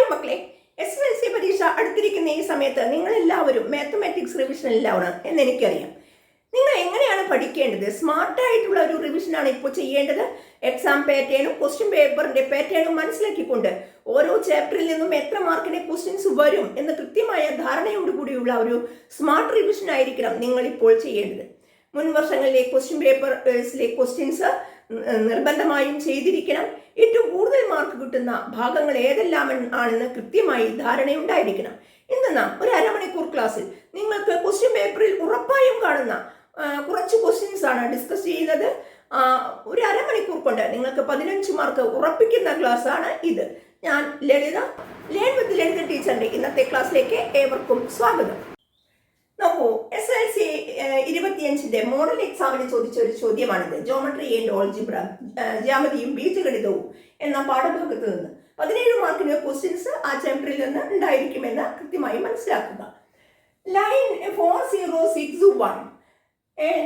Hi മക്കളെ, SSLC പരീക്ഷ അടുത്തിരിക്കുന്ന ഈ സമയത്ത് നിങ്ങളെല്ലാവരും മാത്തമാറ്റിക്സ് റിവിഷനിലാണ് എന്ന് എനിക്കറിയാം. നിങ്ങൾ എങ്ങനെയാണ് പഠിക്കേണ്ടത്? സ്മാർട്ടായിട്ടുള്ള ഒരു റിവിഷനാണ് ഇപ്പോൾ ചെയ്യേണ്ടത്. എക്സാം പാറ്റേണും ക്വസ്റ്റ്യൻ പേപ്പറിന്റെ പാറ്റേണും മനസ്സിലാക്കിക്കൊണ്ട് ഓരോ ചാപ്റ്ററിൽ നിന്നും എത്ര മാർക്കിന്റെ ക്വസ്റ്റ്യൻസ് വരും എന്ന് കൃത്യമായ ധാരണയോടുകൂടിയുള്ള ഒരു സ്മാർട്ട് റിവിഷൻ ആയിരിക്കണം നിങ്ങൾ ഇപ്പോൾ ചെയ്യേണ്ടത്. മുൻ വർഷങ്ങളിലെ ക്വസ്റ്റ്യൻ പേപ്പേഴ്സിലെ ക്വസ്റ്റ്യൻസ് നിർബന്ധമായും ചെയ്തിരിക്കണം. ഏറ്റവും കൂടുതൽ മാർക്ക് കിട്ടുന്ന ഭാഗങ്ങൾ ഏതെല്ലാം ആണെന്ന് കൃത്യമായി ധാരണയുണ്ടായിരിക്കണം. ഇന്ന് നാം ഒരു അരമണിക്കൂർ ക്ലാസ്സിൽ നിങ്ങൾക്ക് ക്വസ്റ്റ്യൻ പേപ്പറിൽ ഉറപ്പായും കാണുന്ന കുറച്ച് ക്വസ്റ്റ്യൻസ് ആണ് ഡിസ്കസ് ചെയ്യുന്നത്. ഒരു അരമണിക്കൂർ കൊണ്ട് നിങ്ങൾക്ക് 15 മാർക്ക് ഉറപ്പിക്കുന്ന ക്ലാസ് ആണ് ഇത്. ഞാൻ ലളിത, ലേൺ വിത്ത് ലളിത ടീച്ചറിന്റെ ഇന്നത്തെ ക്ലാസ്സിലേക്ക് ഏവർക്കും സ്വാഗതം. നോക്കൂ, SSLC 25 മോഡൽ എക്സാമിന് ചോദിച്ച ഒരു ചോദ്യമാണിത്. ജോമെട്രി ആൻഡ് ഓൾജിബ്ര, ജ്യാമിതിയും ബീജഗണിതവും എന്ന പാഠഭാഗത്ത് നിന്ന് 17 മാർക്കിന് ക്വസ്റ്റ്യൻസ് ആ ചാപ്റ്ററിൽ നിന്ന് ഉണ്ടായിരിക്കുമെന്ന് കൃത്യമായി മനസ്സിലാക്കുക. ലൈൻ 4061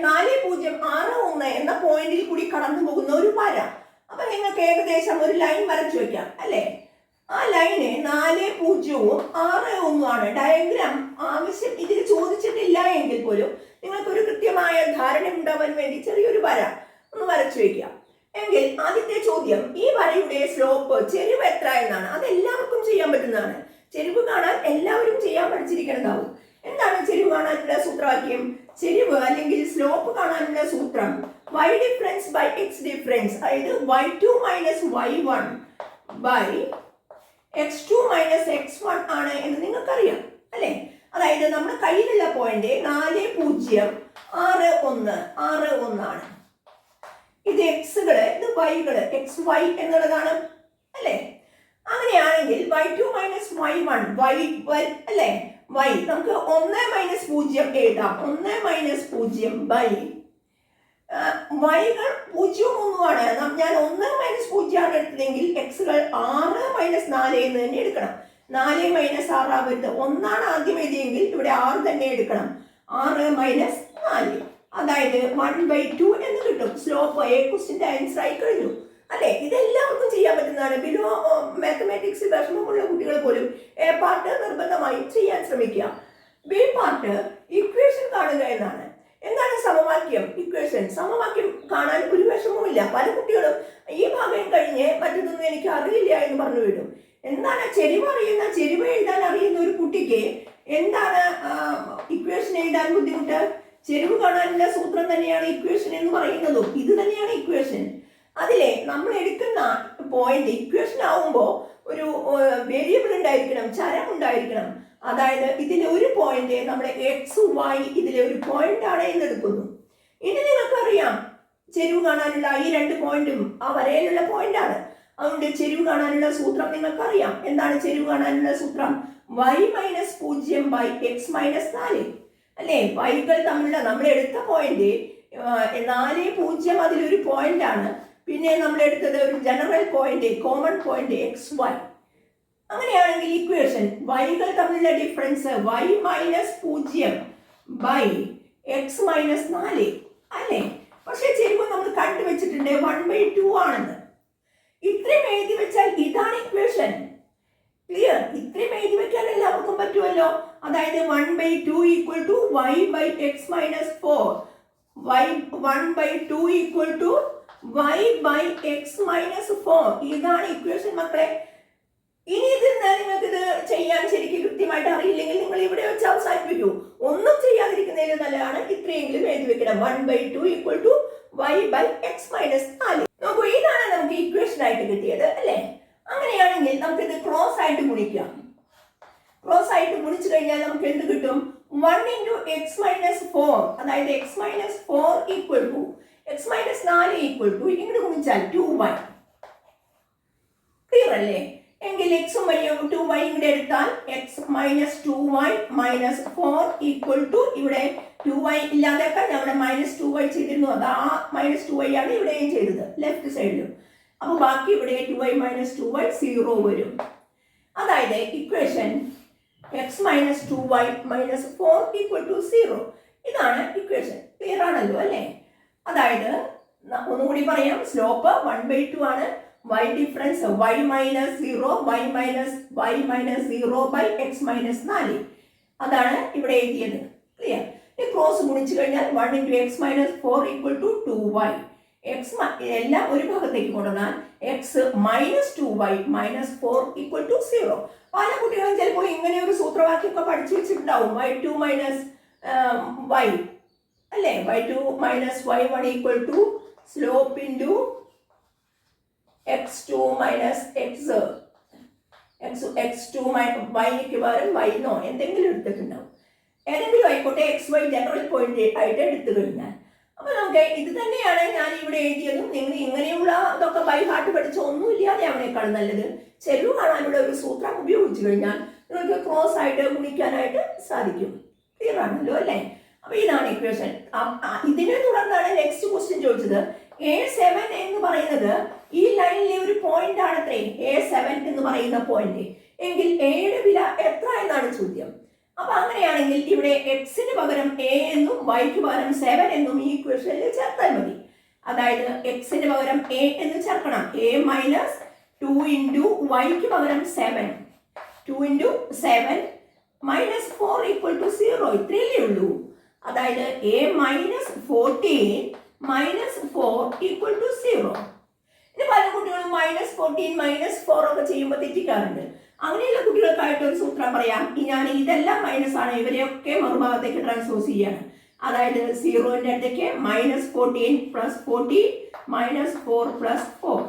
4061 എന്ന പോയിന്റിൽ കൂടി കടന്നു പോകുന്ന ഒരു വര. അപ്പൊ നിങ്ങൾക്ക് ഏകദേശം ഒരു ലൈൻ വരച്ചു വെക്കാം അല്ലേ? ആ ലൈന് 4061 ആണ്. ഡയഗ്രാം ആവശ്യം ഇതിൽ ചോദിച്ചിട്ടില്ല എങ്കിൽ പോലും നിങ്ങൾക്കൊരു കൃത്യമായ ധാരണ ഉണ്ടാവാൻ വേണ്ടി ചെറിയൊരു വര ഒന്ന് വരച്ചു വയ്ക്കാം. എങ്കിൽ ആദ്യത്തെ ചോദ്യം, ഈ വരയുടെ സ്ലോപ്പ്, ചെരിവ് എത്ര എന്നാണ്. അത് എല്ലാവർക്കും ചെയ്യാൻ പറ്റുന്നതാണ്. ചെരിവ് കാണാൻ എല്ലാവരും ചെയ്യാൻ പഠിച്ചിരിക്കുന്നതാവും. എന്താണ് ചെരിവ് കാണാനുള്ള സൂത്രവാക്യം? ചെരിവ് അല്ലെങ്കിൽ സ്ലോപ്പ് കാണാനുള്ള സൂത്രം y difference by x difference, അതായത് y2 minus y1 by x2 minus x1 ആണ് എന്ന് നിങ്ങൾക്കറിയാം അല്ലേ? അതായത് നമ്മുടെ കയ്യിലുള്ള പോയിന്റ് 4061 ആണ്. ഇത് എക്സുകള്, ഇത് വൈകള്, എക്സ് വൈ എന്നുള്ളതാണ് അല്ലേ? അങ്ങനെയാണെങ്കിൽ y2 മൈനസ് y1 y അല്ലേ? y നമുക്ക് 1 മൈനസ് 0 എഴുതാം. 1 മൈനസ് 0 ബൈ വൈകൾ 0 ആണ്. ഞാൻ 1 മൈനസ് 0 ആണ് എടുത്തതെങ്കിൽ എക്സുകൾ 6 മൈനസ് 4 എന്ന് തന്നെ എടുക്കണം. 4 മൈനസ് 6 ആവരുത്. 1 ആണ് ആദ്യം എഴുതിയെങ്കിൽ ഇവിടെ 6 തന്നെ എടുക്കണം. 6 മൈനസ് 4, അതായത് 1/2 എന്ന് കിട്ടും. സ്ലോപ്പ് എ ക്വസ്റ്റ്യന്റെ ആൻസർ ആയി കഴിഞ്ഞു അല്ലെ? ഇതെല്ലാവർക്കും ചെയ്യാൻ പറ്റുന്നതാണ്. ബിലോ മാത്തമാറ്റിക്സ് വിഷമമുള്ള കുട്ടികൾ പോലും എ പാർട്ട് നിർബന്ധമായും ചെയ്യാൻ ശ്രമിക്കുക. ബി പാർട്ട് ഇക്വേഷൻ കാണുക എന്നാണ്. എന്താണ് സമവാക്യം? ഇക്വേഷൻ. സമവാക്യം കാണാൻ ഒരു വിഷമവുമില്ല. പല കുട്ടികളും ഈ ഭാഗം കഴിഞ്ഞ് മറ്റൊന്നും എനിക്ക് അറിയില്ല എന്ന് പറഞ്ഞു വിടും. എന്താണ് ചെരിവ് അറിയുന്ന, ചെരിവ് എഴുതാൻ അറിയുന്ന ഒരു കുട്ടിക്ക് എന്താണ് ഇക്വേഷൻ എഴുതാൻ ബുദ്ധിമുട്ട്? ചെരിവ് കാണാനുള്ള സൂത്രം തന്നെയാണ് ഇക്വേഷൻ എന്ന് പറയുന്നതും. ഇത് തന്നെയാണ് ഇക്വേഷൻ. അതിലെ നമ്മൾ എടുക്കുന്ന പോയിന്റ് ഇക്വേഷൻ ആവുമ്പോൾ ഒരു വേരിയബിൾ ഉണ്ടായിരിക്കണം, ചരം ഉണ്ടായിരിക്കണം. അതായത് ഇതിലെ ഒരു പോയിന്റ് നമ്മുടെ എക്സ് വൈ ഇതിലെ ഒരു പോയിന്റ് ആണ് എന്ന് എടുക്കുന്നു. ഇനി നിങ്ങൾക്കറിയാം ചെരിവ് കാണാനുള്ള ഈ 2 പോയിന്റും ആ വരയിലുള്ള പോയിന്റ് ആണ്. അതുകൊണ്ട് ചെരിവ് കാണാനുള്ള സൂത്രം നിങ്ങൾക്കറിയാം. എന്താണ് ചെരിവ് കാണാനുള്ള സൂത്രം? y minus 0 by x minus 4 അല്ലേ? വൈകൾ തമ്മിലുള്ള നമ്മൾ എടുത്ത പോയിന്റ് 40 അതിലൊരു പോയിന്റ് ആണ്. പിന്നെ നമ്മൾ എടുത്തത് ഒരു general point, common point x y. അങ്ങനെയാണെങ്കിൽ ഇക്വേഷൻ വൈകൾ തമ്മിലുള്ള difference y minus 0 by x minus 4 അല്ലേ? പക്ഷെ ചെരിവ് നമ്മൾ കണ്ടുവച്ചിട്ടുണ്ട് 1/2 ആണെന്ന്. ഇത്രയും എഴുതി വെച്ചാൽ ഇതാണ് ഇക്വേഷൻ. ക്ലിയർ? ഇത്രയും എഴുതി വെക്കാൻ എല്ലാവർക്കും പറ്റുമല്ലോ. അതായത് 1/2 equal to y by x minus 4, y 1/2 equal to y by x minus 4. ഇതാണ് ഇക്വേഷൻ മക്കളെ. ഇനി നിങ്ങൾക്കിത് ചെയ്യാൻ ശരിക്കും കൃത്യമായിട്ട് അറിയില്ലെങ്കിൽ നിങ്ങൾ ഇവിടെ വെച്ച് അവസാനിപ്പിക്കൂ. ഒന്നും ചെയ്യാതിരിക്കുന്നതിൽ നല്ലതാണ് ഇത്രയെങ്കിലും എഴുതി വെക്കണം. 1/2 equal to y by x minus 4. നോക്കൂ, ഇതാണ് നമുക്ക് ഇക്വേഷൻ ആയിട്ട് കിട്ടിയത് അല്ലേ? അങ്ങനെയാണെങ്കിൽ നമുക്കിത് ക്രോസ് ആയിട്ട് ഗുണിക്കാം. ക്രോസ് ആയിട്ട് ഗുണിച്ചു കഴിഞ്ഞാൽ നമുക്ക് എന്ത് കിട്ടും? 1 ഇൻറ്റു എക്സ് മൈനസ് 4, അതായത് x minus 4 equal to x minus 4 equal to ഇങ്ങോട്ട് ഗുണിച്ചാൽ 2y. ക്ലിയർ അല്ലേ? എങ്കിൽ എക്സും വൈയും 2y ഇവിടെ എടുത്താൽ x minus 2y minus 4 equal to ഇവിടെ 2y ഇല്ലാതെയൊക്കെ നമ്മുടെ മൈനസ് 2y ചെയ്തിരുന്നു. അത് ആ മൈനസ് 2y ആണ് ഇവിടെയും ചെയ്തത് ലെഫ്റ്റ് സൈഡിലും. അപ്പൊ ബാക്കി ഇവിടെ 2y മൈനസ് 2y 0 വരും. അതായത് equation x minus 2y minus 4 equal to 0. ഇതാണ് ഇക്വേഷൻ. ക്ലിയർ ആണല്ലോ അല്ലേ? അതായത് ഒന്നുകൂടി പറയാം, സ്ലോപ്പ് 1/2 ആണ്. y difference y minus 0 y minus 0 by x minus 4. അതാണ് ഇവിടെ എഴുതിയത്. ക്ലിയർ? ഈ ക്രോസ് ഗുണിച്ചു കഴിഞ്ഞാൽ 1 into x minus 4 equal to 2y. X എല്ലാം ഒരു ഭാഗത്തേക്ക് കൊണ്ടുവന്നാൽ x minus 2y minus 4 equal to 0. പല കുട്ടികളും ചിലപ്പോൾ ഇങ്ങനെ ഒരു സൂത്രവാക്യമൊക്കെ പഠിച്ചു വെച്ചിട്ടുണ്ടാവും. y2 മൈനസ് y അല്ലേ, y2 minus y1 equal to slope into x2 minus x2 വൈക്ക് പകരം വൈനോ എന്തെങ്കിലും എടുത്തിട്ടുണ്ടാവും. ഏതെങ്കിലും ആയിക്കോട്ടെ, എക്സ് വൈ ജനറൽ പോയിന്റ് ആയിട്ട് എടുത്തു കഴിഞ്ഞാൽ. അപ്പൊ നമുക്ക് ഇത് തന്നെയാണ് ഞാൻ ഇവിടെ എഴുതിയതും. നിങ്ങൾ ഇങ്ങനെയുള്ള ഇതൊക്കെ ബൈ ഹാർട്ട് പഠിച്ച ഒന്നുമില്ലാതെ അവനേക്കാൾ നല്ലത് ചെലവ് കാണാനുള്ള ഒരു സൂത്രം ഉപയോഗിച്ചു കഴിഞ്ഞാൽ നിങ്ങൾക്ക് ക്രോസ് ആയിട്ട് ഗുണിക്കാനായിട്ട് സാധിക്കും. ക്ലിയർ ആണല്ലോ അല്ലേ? അപ്പൊ ഇതാണ് ഇക്വേഷൻ. ഇതിനെ തുടർന്നാണ് നെക്സ്റ്റ് ക്വസ്റ്റ്യൻ ചോദിച്ചത്. A7 എന്ന് പറയുന്നത് ഈ ലൈനിലെ ഒരു പോയിന്റ് ആണത്രേ A7 എന്ന് പറയുന്ന പോയിന്റ്. എങ്കിൽ എയുടെ വില എത്ര എന്നാണ് ചോദ്യം. അപ്പൊ അങ്ങനെയാണെങ്കിൽ ഇവിടെ എക്സിന് പകരം എ എന്നും വൈക്ക് പകരം 7 എന്നും ഈ ഇക്വേഷനിൽ ചേർത്താൽ മതി. അതായത് എക്സിന് പകരം എ എന്ന് ചേർക്കണം. എ മൈനസ് 2 ഇൻറ്റു വൈക്ക് പകരം 7. 2 ഇൻറ്റു 7 മൈനസ് 4 ഈക്വൽ ടു 0. ഇത്രയല്ലേ ഉള്ളൂ. അതായത് a minus 14 minus 4 equal to 0. ഇനി പല കുട്ടികളും മൈനസ് 14 മൈനസ് 4 ഒക്കെ ചെയ്യുമ്പോൾ തെറ്റിക്കാറുണ്ട്. അങ്ങനെയുള്ള കുട്ടികൾക്കായിട്ട് ഒരു സൂത്രം പറയാം. ഞാൻ ഇതെല്ലാം മൈനസ് ആണ്, ഇവരെയൊക്കെ മറുഭാഗത്തേക്ക് ട്രാൻസ്പോസ് ചെയ്യാണ്. അതായത് 0ന്റെ അടുത്തേക്ക് minus 14 plus 40 minus 4 plus 4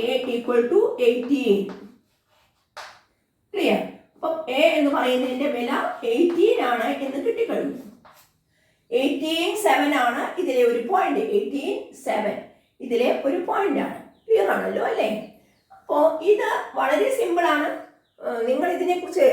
a equal to 18. Clear? അപ്പം എ എന്ന് പറയുന്നതിന്റെ വില 18 ആണ് എന്ന് കിട്ടിക്കഴിഞ്ഞു. 18 7 ആണ് ഇതിലെ ഒരു പോയിന്റ്. 18 7 ഇതിലെ ഒരു പോയിന്റ് ആണ്. ക്ലിയർ ആണല്ലോ അല്ലേ? അപ്പോൾ ഇത് വളരെ സിമ്പിൾ ആണ്. നിങ്ങൾ ഇതിനെക്കുറിച്ച്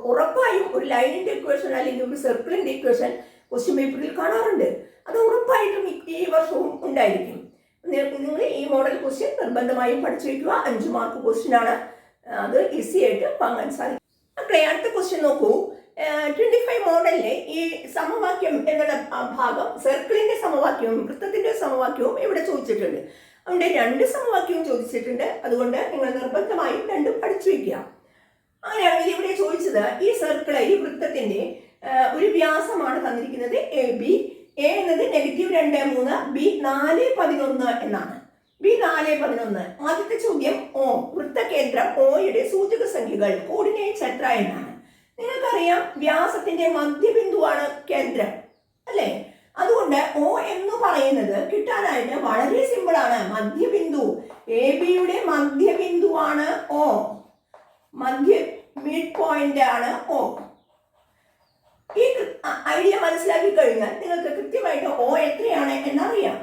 ഉറപ്പായും ഒരു ലൈനിന്റെ ഇക്വേഷൻ അല്ലെങ്കിൽ ഒരു സർക്കിളിന്റെ ഇക്വേഷൻ ക്വസ്റ്റ്യൻ പേപ്പറിൽ കാണാറുണ്ട്. അത് ഉറപ്പായിട്ടും ഈ വർഷവും ഉണ്ടായിരിക്കും. നിങ്ങൾ ഈ മോഡൽ ക്വസ്റ്റ്യൻ നിർബന്ധമായും പഠിച്ചു വയ്ക്കുക. 5 മാർക്ക് ക്വസ്റ്റ്യൻ ആണ്. അത് ഈസി ആയിട്ട് വാങ്ങാൻ സാധിക്കും. അടുത്ത ക്വസ്റ്റ്യൻ നോക്കൂ. 25 മോഡലിലെ ഈ സമവാക്യം എന്നുള്ള ഭാഗം സർക്കിളിന്റെ സമവാക്യവും വൃത്തത്തിന്റെ സമവാക്യവും ഇവിടെ ചോദിച്ചിട്ടുണ്ട്. അതുകൊണ്ട് 2 സമവാക്യവും ചോദിച്ചിട്ടുണ്ട്. അതുകൊണ്ട് നിങ്ങൾ നിർബന്ധമായും 2 പഠിച്ചു വയ്ക്കുക. അങ്ങനെയാണെങ്കിൽ ഇവിടെ ചോദിച്ചത് ഈ സർക്കിൾ, ഈ വൃത്തത്തിന്റെ ഒരു വ്യാസമാണ് തന്നിരിക്കുന്നത് എ ബി. എ എന്നത് -2 3, ബി 4 11 എന്നാണ്. ബി 4 11. ആദ്യത്തെ ചോദ്യം ഓ, വൃത്തകേന്ദ്രം ഓയുടെ സൂചക സംഖ്യകൾ കോർഡിനേറ്റ്സ് എത്ര എന്നാണ്. നിങ്ങൾക്കറിയാം വ്യാസത്തിന്റെ മധ്യബിന്ദുവാണ് കേന്ദ്രം അല്ലേ? അതുകൊണ്ട് ഓ എന്ന് പറയുന്നത് കിട്ടാനായിട്ട് വളരെ സിമ്പിൾ ആണ്. മധ്യബിന്ദു എ ബിയുടെ മധ്യബിന്ദുവാണ് ഓ. മിഡ് പോയിന്റ് ആണ് ഓ. ഈ ഐഡിയ മനസ്സിലാക്കി കഴിഞ്ഞാൽ നിങ്ങൾക്ക് കൃത്യമായിട്ട് ഓ എത്രയാണ് എന്നറിയാം.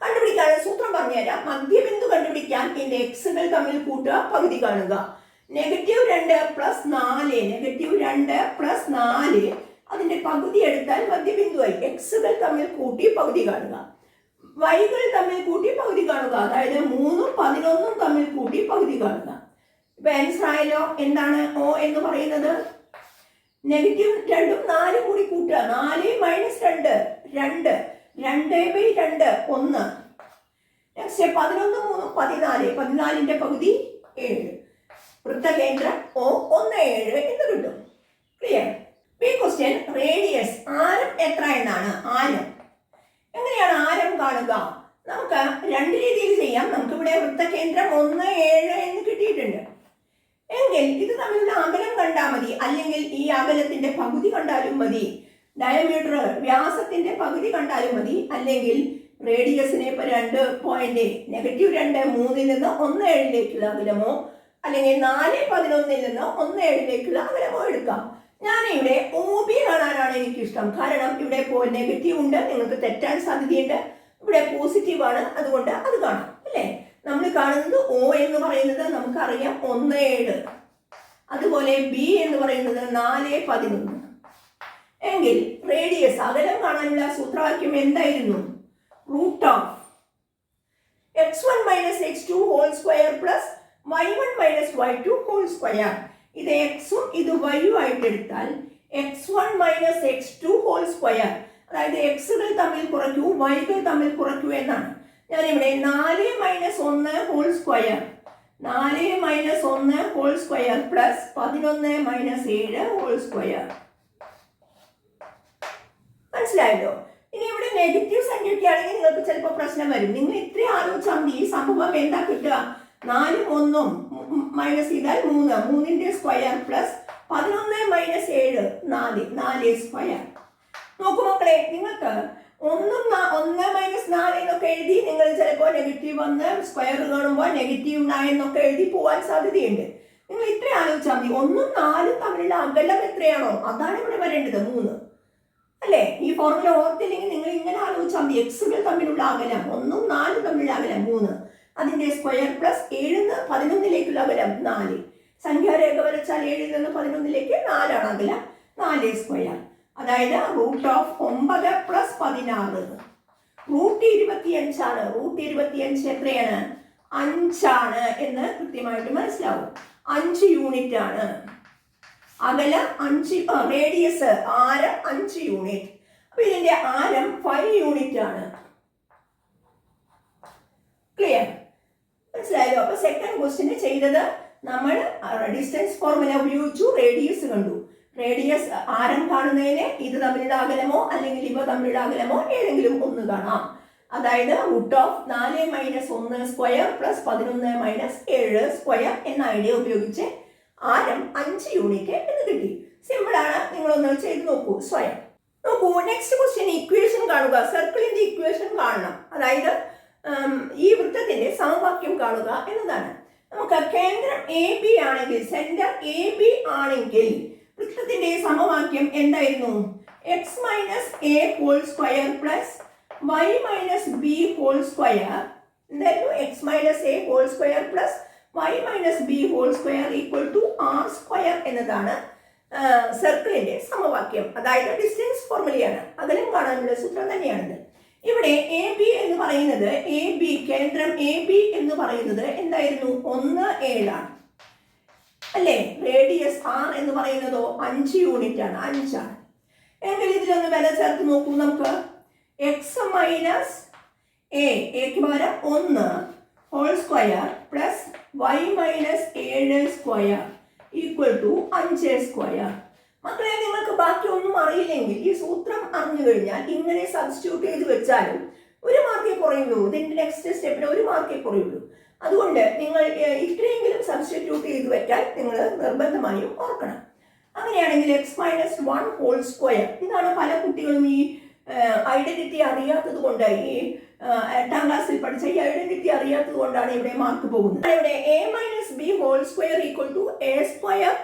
കണ്ടുപിടിക്കാൻ സൂത്രം പറഞ്ഞുതരാം. മധ്യബിന്ദു കണ്ടുപിടിക്കാൻ ഇതിന്റെ എക്സുകൾ തമ്മിൽ കൂട്ടുക, പകുതി കാണുക. -2 പ്ലസ് 4, -2 പ്ലസ് 4 അതിന്റെ പകുതി എടുത്താൽ മധ്യബിന്ദുവായി. എക്സുകൾ തമ്മിൽ കൂട്ടി പകുതി കാണുക, വൈകൾ തമ്മിൽ കൂട്ടി പകുതി കാണുക. അതായത് 3ഉം 11ഉം തമ്മിൽ കൂട്ടി പകുതി കാണുക. ഇപ്പൊ ആൻസർ ആയല്ലോ. എന്താണ് ഓ എന്ന് പറയുന്നത്? -2ഉം 4ഉം കൂടി കൂട്ടുക. 4 മൈനസ് 2 2 2/2 1. നെക്സ്റ്റ് 11 3 14. 14ന്റെ പകുതി 7. വൃത്തകേന്ദ്രം ഓ 1 7 എന്ന് കിട്ടും. ക്ലിയർ? ഈ ക്വസ്റ്റ്യൻ റേഡിയസ്, ആരം എത്ര എന്നാണ്. ആരം എങ്ങനെയാണ് ആരം കാണുക? നമുക്ക് 2 രീതിയിൽ ചെയ്യാം. നമുക്കിവിടെ വൃത്തകേന്ദ്രം 1 7 എന്ന് കിട്ടിയിട്ടുണ്ട്. എങ്കിൽ ഇത് തമ്മിലുള്ള അകലം കണ്ടാൽ മതി, അല്ലെങ്കിൽ ഈ അകലത്തിന്റെ പകുതി കണ്ടാലും മതി. ഡയമീറ്റർ വ്യാസത്തിന്റെ പകുതി കണ്ടാലും മതി, അല്ലെങ്കിൽ റേഡിയസിനെ ഇപ്പൊ 2 പോയിന്റ് -2 3ൽ നിന്ന് 1 7ലേക്കുള്ള അകലമോ അല്ലെങ്കിൽ 4 11ൽ നിന്ന് 1 7ലേക്കുള്ള അകലമോ എടുക്കാം. ഞാനിവിടെ ഒ ബി കാണാനാണ് എനിക്കിഷ്ടം. കാരണം ഇവിടെ നെഗറ്റീവ് ഉണ്ട്, നിങ്ങൾക്ക് തെറ്റാൻ സാധ്യതയുണ്ട്. ഇവിടെ പോസിറ്റീവ് ആണ്, അതുകൊണ്ട് അത് കാണാം അല്ലേ? നമ്മൾ കാണുന്നത് ഒ എന്ന് പറയുന്നത് നമുക്കറിയാം 1 7. അതുപോലെ ബി എന്ന് പറയുന്നത് 4 11. എങ്കിൽ റേഡിയസ്, അകലം കാണാനുള്ള സൂത്രവാക്യം എന്തായിരുന്നു? Root of x1 minus x2 whole square plus y1 minus y2 whole square. ഇത് എക്സും ഇത് വൈയും ആയിട്ട് എടുത്താൽ x1 minus x2 whole square. അതായത് എക്സുകൾ തമ്മിൽ കുറയ്ക്കൂ, വൈകൾ തമ്മിൽ കുറയ്ക്കൂ എന്നാണ്. ഞാനിവിടെ 4 minus 1 whole square 4 minus 1 whole square plus 11 minus 7 whole square. മനസ്സിലായല്ലോ? ഇനി ഇവിടെ നെഗറ്റീവ് സംഖ്യയൊക്കെ ആണെങ്കിൽ നിങ്ങൾക്ക് ചിലപ്പോൾ പ്രശ്നം വരും. നിങ്ങൾ ഇത്രയും ആലോചിച്ചാൽ മതി. ഈ സംഭവം എന്താ കിട്ടുക? 4 1 മൈനസ് ചെയ്താൽ 3, 3ന്റെ സ്ക്വയർ പ്ലസ് 11 മൈനസ് 7 4, 4 സ്ക്വയർ. നോക്കൂ മക്കളെ, നിങ്ങൾക്ക് 1 മൈനസ് 4 എന്നൊക്കെ എഴുതി നിങ്ങൾ ചിലപ്പോൾ നെഗറ്റീവ് 1 സ്ക്വയർ കാണുമ്പോൾ നെഗറ്റീവ് 9 എന്നൊക്കെ എഴുതി പോകാൻ സാധ്യതയുണ്ട്. നിങ്ങൾ ഇത്ര ആലോചിച്ചാൽ മതി. 1ഉം 4ഉം തമ്മിലുള്ള അകലം എത്രയാണോ അതാണ് ഇവിടെ വരേണ്ടത്, 3 അല്ലേ? ഈ ഫോർമുല ഓർത്തില്ലെങ്കിൽ നിങ്ങൾ ഇങ്ങനെ ആലോചിച്ചാൽ മതി. എക്സുകൾ തമ്മിലുള്ള അകലം 1ഉം 4ഉം തമ്മിലുള്ള അകലം 3, അതിന്റെ സ്ക്വയർ പ്ലസ് 7 11ലേക്കുള്ള അകലം 4. സംഖ്യാരേഖ വരച്ചാൽ 7 നിന്ന് 11ലേക്ക് 4 ആണ് അകലം, 4 സ്ക്വയർ. അതായത് റൂട്ട് ഓഫ് 9 പ്ലസ് 16 റൂട്ട് 25 ആണ്. റൂട്ട് 25 എത്രയാണ്? 5 ആണ് എന്ന് കൃത്യമായിട്ട് മനസ്സിലാവും. 5 യൂണിറ്റ് ആണ് അകലം. 5 റേഡിയസ് ആരം 5 യൂണിറ്റ്. അപ്പൊ ഇതിന്റെ ആരം 5 യൂണിറ്റ് ആണ്. ക്ലിയർ? മനസ്സിലായല്ലോ? അപ്പൊ സെക്കൻഡ് ക്വസ്റ്റ്യന് ചെയ്തത് നമ്മൾ ഡിസ്റ്റൻസ് ഫോർമുല ഉപയോഗിച്ചു, റേഡിയസ് കണ്ടു. റേഡിയസ് ആരം കാണുന്നതിന് ഇത് തമ്മിലുള്ള അകലമോ അല്ലെങ്കിൽ ഇവ തമ്മിലുള്ള അകലമോ ഏതെങ്കിലും ഒന്ന് കാണാം. അതായത് root of 4 minus 1 square plus 11 minus 7 square എന്ന ഐഡിയ ഉപയോഗിച്ച് ആരം 5 യൂണിറ്റ് എന്ന് കിട്ടി. സിമ്പിൾ ആണ്, നിങ്ങളൊന്ന് ചെയ്ത് നോക്കൂ സ്വയം. നോക്കൂ, നെക്സ്റ്റ് ക്വസ്റ്റ്യൻ ഇക്വേഷൻ കാണുക. സർക്കിളിന്റെ ഇക്വേഷൻ കാണണം. അതായത് ഈ വൃത്തത്തിന്റെ സമവാക്യം കാണുക എന്നതാണ്. നമുക്ക് കേന്ദ്രം എ ബി ആണെങ്കിൽ, സെന്റർ എ ബി ആണെങ്കിൽ വൃത്തത്തിന്റെ സമവാക്യം എന്തായിരുന്നു? X minus a whole square plus y minus b whole square. എന്തായിരുന്നു? X minus a whole square plus y minus b whole square equal to r square എന്നതാണ് സർക്കിളിന്റെ സമവാക്യം. അതായത് ഡിസ്റ്റൻസ് ഫോർമുലയാണ്. അകലം കാണാനുള്ള സൂത്രം തന്നെയാണിത്. ഇവിടെ എ ബി എന്ന് പറയുന്നത്, എ ബി കേന്ദ്രം എ ബി എന്ന് പറയുന്നത് എന്തായിരുന്നു? 1 7 ആണ് അല്ലേ? റേഡിയസ് ആർ എന്ന് പറയുന്നതോ 5 യൂണിറ്റ് ആണ്, 5 ആണ്. എങ്കിൽ ഇതിലൊന്ന് വില ചേർത്ത് നോക്കൂ നമുക്ക്. എക്സ് മൈനസ് എക്ക് പകരം 1 whole square plus y minus 7 square equal to 5 square. മക്കളെ, നിങ്ങൾക്ക് ബാക്കി ഒന്നും അറിയില്ലെങ്കിൽ ഈ സൂത്രം അറിഞ്ഞു കഴിഞ്ഞാൽ ഇങ്ങനെ സബ്സ്റ്റിറ്റ്യൂട്ട് ചെയ്ത് വെച്ചാലും 1 മാർക്കേ കുറയുള്ളൂ. ഇതിന്റെ നെക്സ്റ്റ് സ്റ്റെപ്പിന് 1 മാർക്കേ കുറയുള്ളൂ. അതുകൊണ്ട് നിങ്ങൾ ഇത്രയെങ്കിലും സബ്സ്റ്റിറ്റ്യൂട്ട് ചെയ്ത് വെക്കാൻ നിങ്ങൾ നിർബന്ധമായും ഓർക്കണം. അങ്ങനെയാണെങ്കിൽ എക്സ് മൈനസ് 1 ഹോൾ സ്ക്വയർ, ഇതാണ് പല കുട്ടികളും ഈ ഐഡന്റിറ്റി അറിയാത്തത് കൊണ്ട്, ഈ 8ാം ക്ലാസ്സിൽ പഠിച്ച ഈ ഐഡന്റിറ്റി അറിയാത്തത് കൊണ്ടാണ് ഇവിടെ മാർക്ക് പോകുന്നത്. ഇവിടെ a minus b whole square equal to a square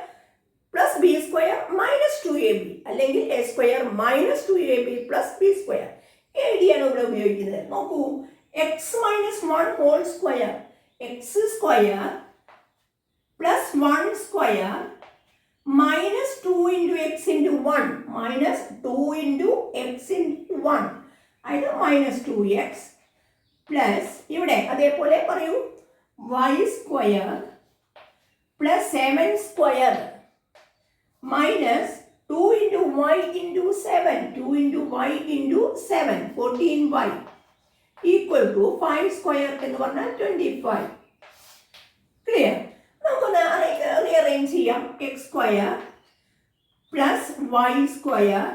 plus b square minus 2ab, അല്ലെങ്കിൽ a square minus 2ab plus b square. ഐഡിയാണ് ഇവിടെ ഉപയോഗിക്കുന്നത്. നോക്കൂ, x minus 1 whole square, x square plus 1 square minus 2 into x into 1 minus 2 into x into 1, അതായത് minus 2x plus ഇവിടെ അതേപോലെ പറയൂ y square plus 7 square minus 2 into y into 7, 2 into y into 7 14y equal to 5 square എന്ന് പറഞ്ഞാൽ 25. Clear? നമുക്കൊന്ന് rearrange ചെയ്യാം. X square plus y square,